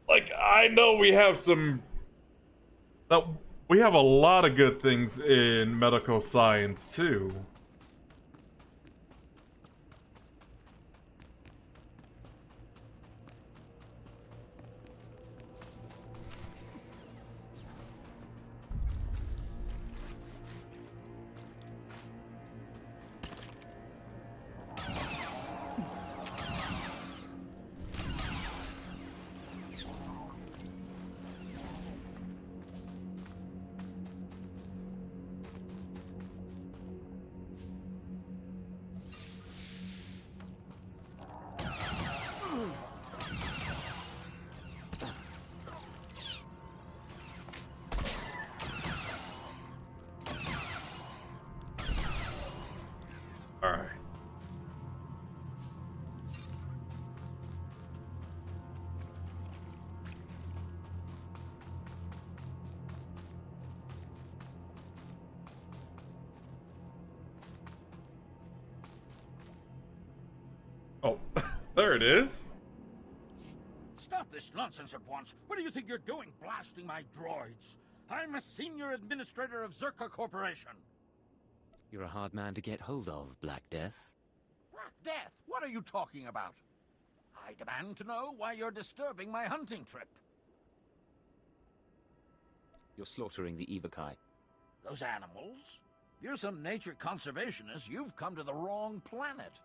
like, I know we have we have a lot of good things in medical science too. Alright. Oh, there it is. Stop this nonsense at once. What do you think you're doing, blasting my droids? I'm a senior administrator of Zerka Corporation. You're a hard man to get hold of, Black Death. Black Death? What are you talking about? I demand to know why you're disturbing my hunting trip. You're slaughtering the Evokai. Those animals? You're some nature conservationist. You've come to the wrong planet.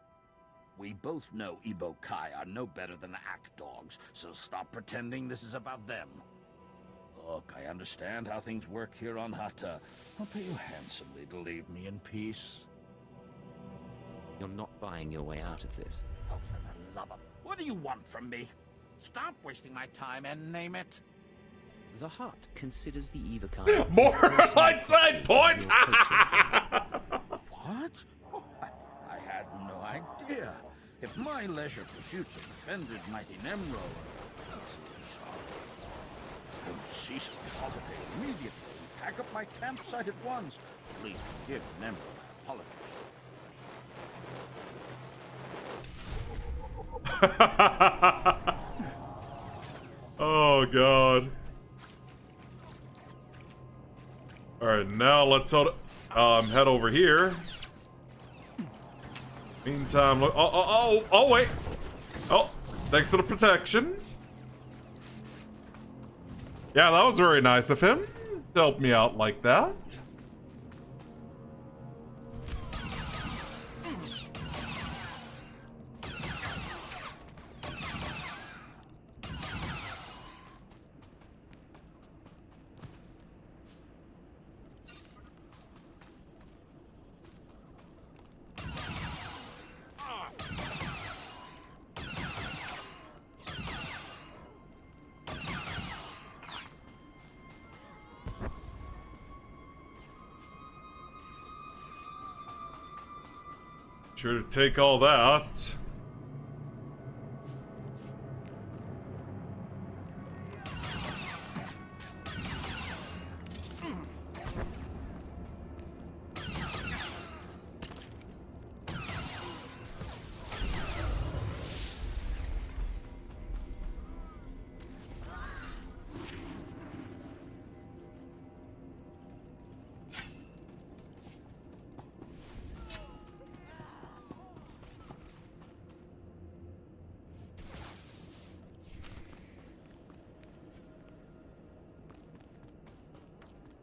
We both know Evokai are no better than act dogs, so stop pretending this is about them. Look, I understand how things work here on Hata. I'll pay you handsomely to leave me in peace. You're not buying your way out of this. Oh, for the love of... What do you want from me? Stop wasting my time and name it. The Hut considers the Evokai more hindsight points. What? Oh, I had no idea. If my leisure pursuits have offended mighty Nemro, I would cease from holiday immediately and pack up my campsite at once. Please give Nemro my apologies. Oh god. Alright, now let's head over here. Meantime, look. Oh, wait. Oh, thanks for the protection. Yeah, that was very nice of him to help me out like that. Sure to take all that.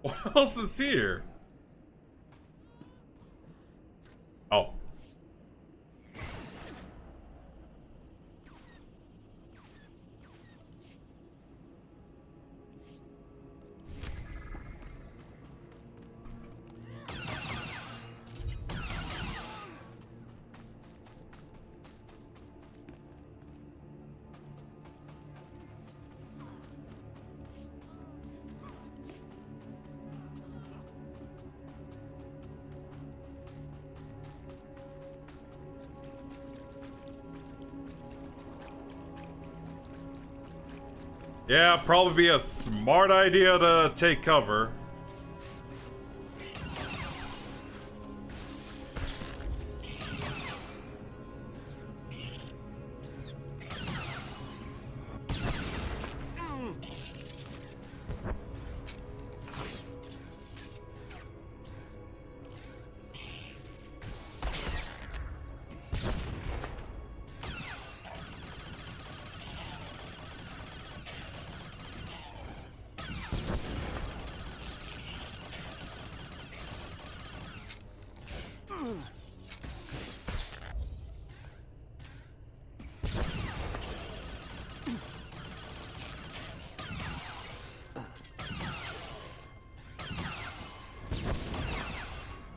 What else is here? Oh. Yeah, probably be a smart idea to take cover.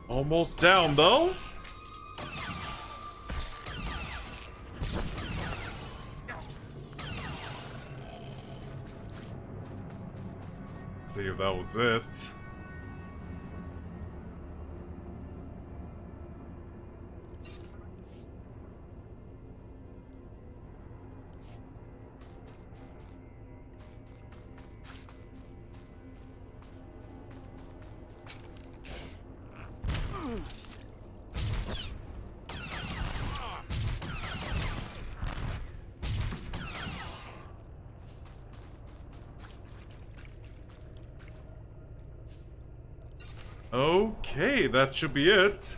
Almost down, though. Let's see if that was it. Okay, that should be it.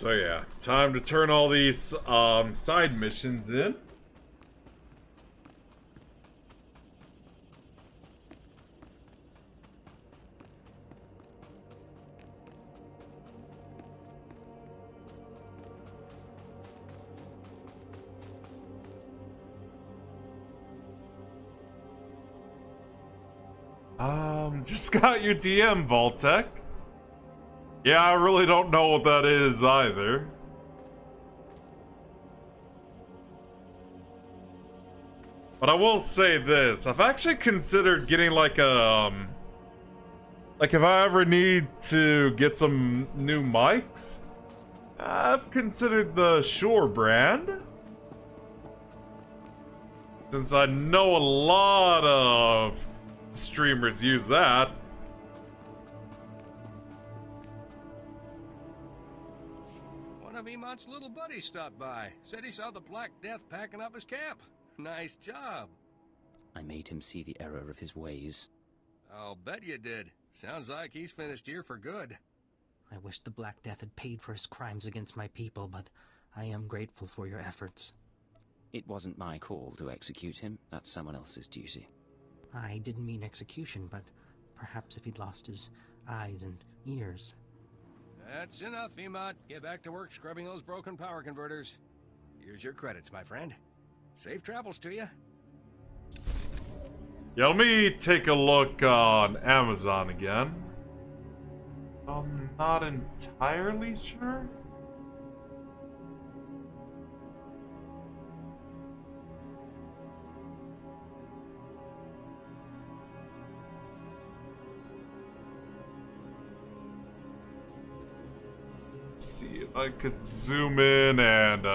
So yeah, time to turn all these side missions in. Just got your DM, Vaultec. Yeah, I really don't know what that is either. But I will say this, I've actually considered getting like a, like if I ever need to get some new mics, I've considered the Shure brand. Since I know a lot of streamers use that. One of Emot's little buddies stopped by. Said he saw the Black Death packing up his camp. Nice job. I made him see the error of his ways. I'll bet you did. Sounds like he's finished here for good. I wish the Black Death had paid for his crimes against my people, but I am grateful for your efforts. It wasn't my call to execute him. That's someone else's duty. I didn't mean execution, but perhaps if he'd lost his eyes and ears. That's enough, Emot. Get back to work scrubbing those broken power converters. Here's your credits, my friend. Safe travels to you. Yeah, let me take a look on Amazon again. I'm not entirely sure. Let's see if I could zoom in and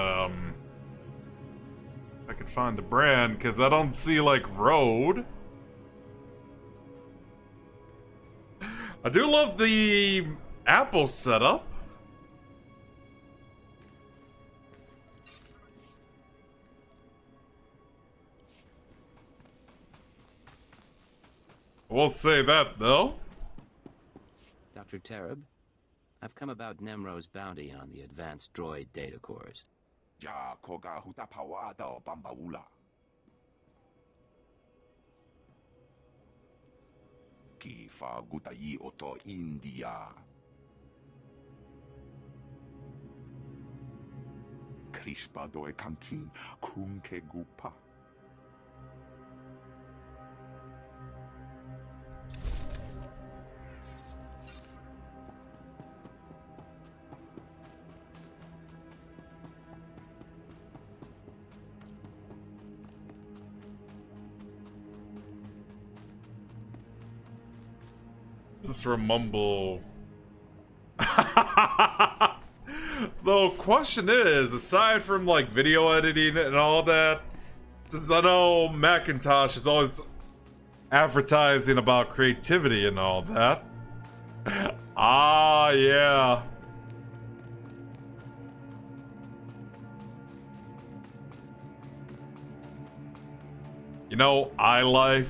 I could find the brand, because I don't see like Road. I do love the Apple setup. We'll say that though. Dr. Tereb, I've come about Nemro's bounty on the advanced droid data cores. Ja koga hutapawada bambaula. Ki fa gutai oto India. Crispa doe kanki kunke gupa. This is from Mumble. The question is, aside from like video editing and all that, since I know Macintosh is always advertising about creativity and all that. Ah, yeah. You know, iLife.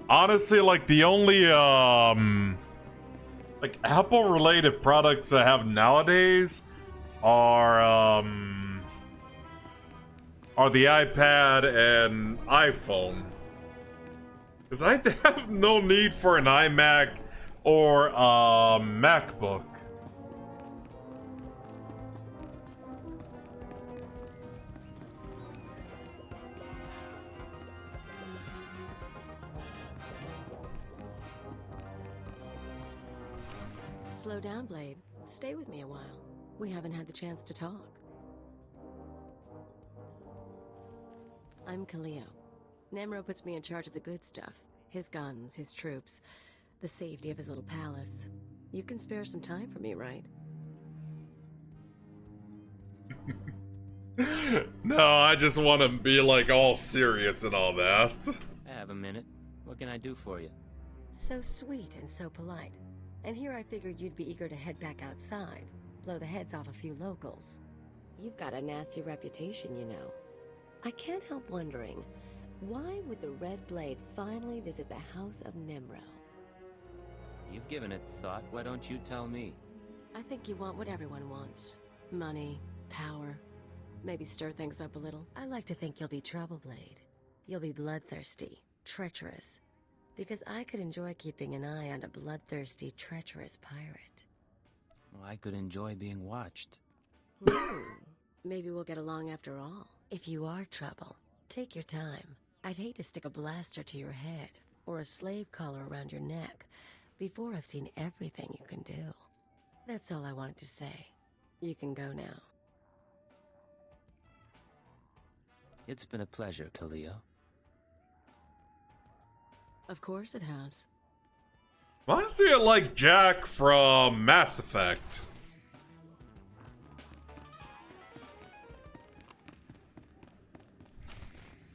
Honestly, like the only like Apple related products I have nowadays are the iPad and iPhone. Because I have no need for an iMac or a MacBook. Slow down, Blade. Stay with me a while. We haven't had the chance to talk. I'm Kaleo. Nemro puts me in charge of the good stuff. His guns, his troops, the safety of his little palace. You can spare some time for me, right? No, I just want to be like all serious and all that. I have a minute. What can I do for you? So sweet and so polite. And here I figured you'd be eager to head back outside, blow the heads off a few locals. You've got a nasty reputation, you know. I can't help wondering, why would the Red Blade finally visit the House of Nemro? You've given it thought. Why don't you tell me? I think you want what everyone wants. Money, power, maybe stir things up a little. I like to think you'll be Trouble Blade. You'll be bloodthirsty, treacherous. Because I could enjoy keeping an eye on a bloodthirsty, treacherous pirate. Well, I could enjoy being watched. Maybe we'll get along after all. If you are Trouble, take your time. I'd hate to stick a blaster to your head, or a slave collar around your neck, before I've seen everything you can do. That's all I wanted to say. You can go now. It's been a pleasure, Khalil. Of course it has. Why is he like Jack from Mass Effect?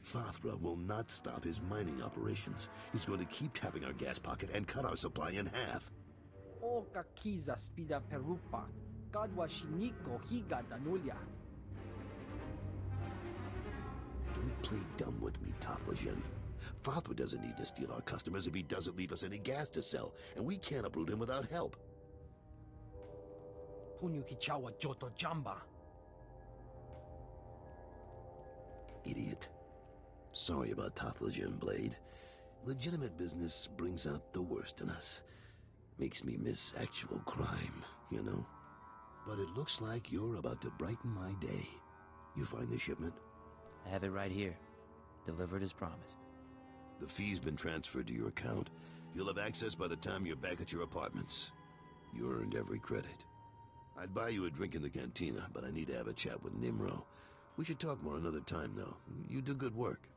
Fathra will not stop his mining operations. He's going to keep tapping our gas pocket and cut our supply in half. O kakiza spida perupa, kadwa shiniko higa danulia. Don't play dumb with me, Taflajan. Fathra doesn't need to steal our customers if he doesn't leave us any gas to sell, and we can't uproot him without help. Punyu kichawa joto jamba. Idiot. Sorry about Taflajan, Blade. Legitimate business brings out the worst in us. Makes me miss actual crime, you know? But it looks like you're about to brighten my day. You find the shipment? I have it right here. Delivered as promised. The fee's been transferred to your account. You'll have access by the time you're back at your apartments. You earned every credit. I'd buy you a drink in the cantina, but I need to have a chat with Nimro. We should talk more another time, though. You do good work.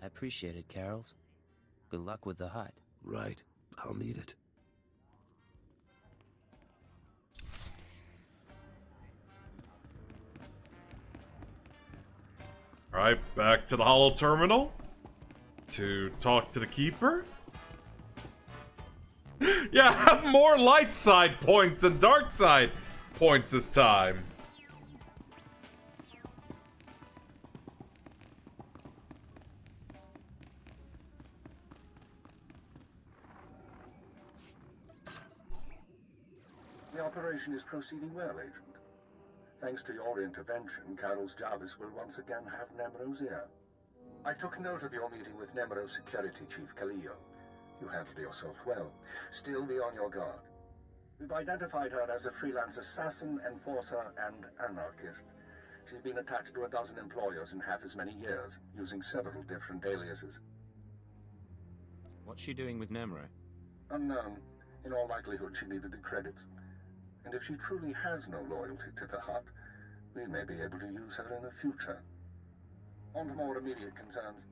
I appreciate it, Carols. Good luck with the hut. Right. I'll need it. Alright, back to the Hollow Terminal to talk to the Keeper. Yeah, I have more light side points than dark side points this time. The operation is proceeding well, Agent. Thanks to your intervention, Carol's Jarvis will once again have Nemro's ear. I took note of your meeting with Nemro's security chief, Khalil. You handled yourself well. Still be on your guard. We've identified her as a freelance assassin, enforcer, and anarchist. She's been attached to a dozen employers in half as many years, using several different aliases. What's she doing with Nemro? Unknown. In all likelihood, she needed the credits. And if she truly has no loyalty to the hut, we may be able to use her in the future. On to more immediate concerns.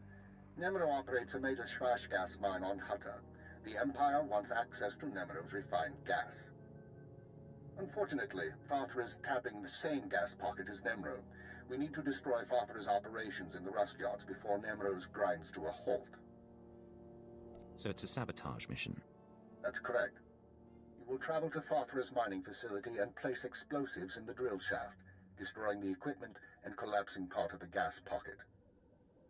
Nemro operates a major Schwash gas mine on Hutta. The Empire wants access to Nemro's refined gas. Unfortunately, Fathra is tapping the same gas pocket as Nemro. We need to destroy Fathra's operations in the rust yards before Nemro's grinds to a halt. So it's a sabotage mission? That's correct. You will travel to Fathra's mining facility and place explosives in the drill shaft, destroying the equipment and collapsing part of the gas pocket.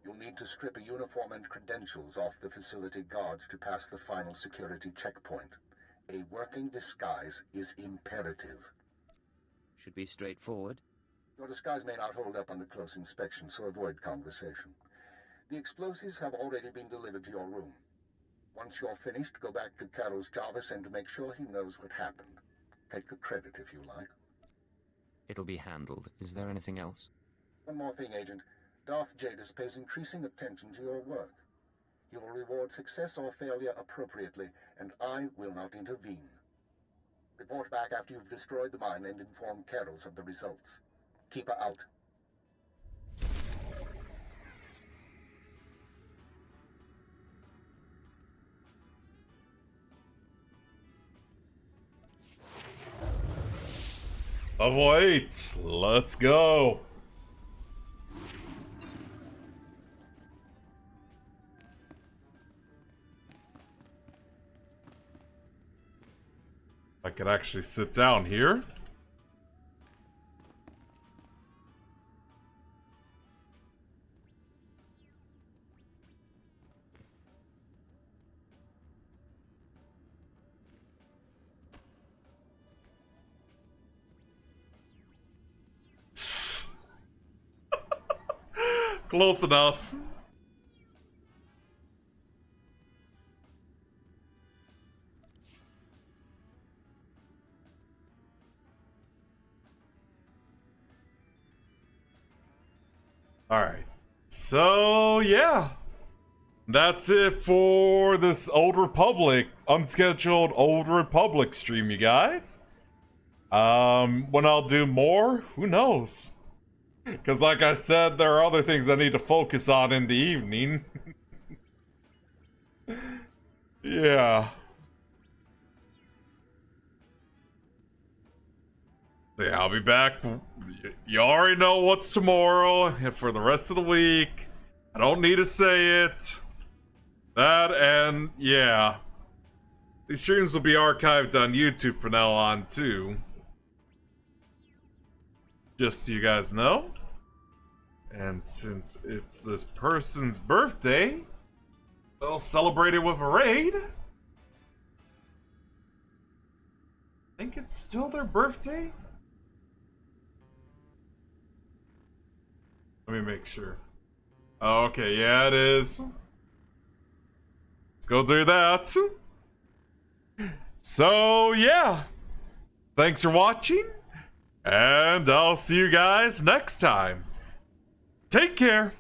You'll need to strip a uniform and credentials off the facility guards to pass the final security checkpoint. A working disguise is imperative. Should be straightforward. Your disguise may not hold up under close inspection, so avoid conversation. The explosives have already been delivered to your room. Once you're finished, go back to Carol's Jarvis and make sure he knows what happened. Take the credit if you like. It'll be handled. Is there anything else? One more thing, Agent. Darth Jadis pays increasing attention to your work. He will reward success or failure appropriately, and I will not intervene. Report back after you've destroyed the mine and inform Carols of the results. Keep her out. Level 8. Let's go. I could actually sit down here. Close enough. Alright. So, yeah. That's it for this Old Republic, unscheduled Old Republic stream, you guys. When I'll do more, who knows? Because like I said, there are other things I need to focus on in the evening. Yeah. Yeah, I'll be back. You already know what's tomorrow for the rest of the week. I don't need to say it. That and, yeah. These streams will be archived on YouTube from now on, too. Just so you guys know. And since it's this person's birthday, we'll celebrate it with a raid. I think it's still their birthday. Let me make sure. Oh, okay, yeah, it is. Let's go do that. So, yeah. Thanks for watching. And I'll see you guys next time. Take care.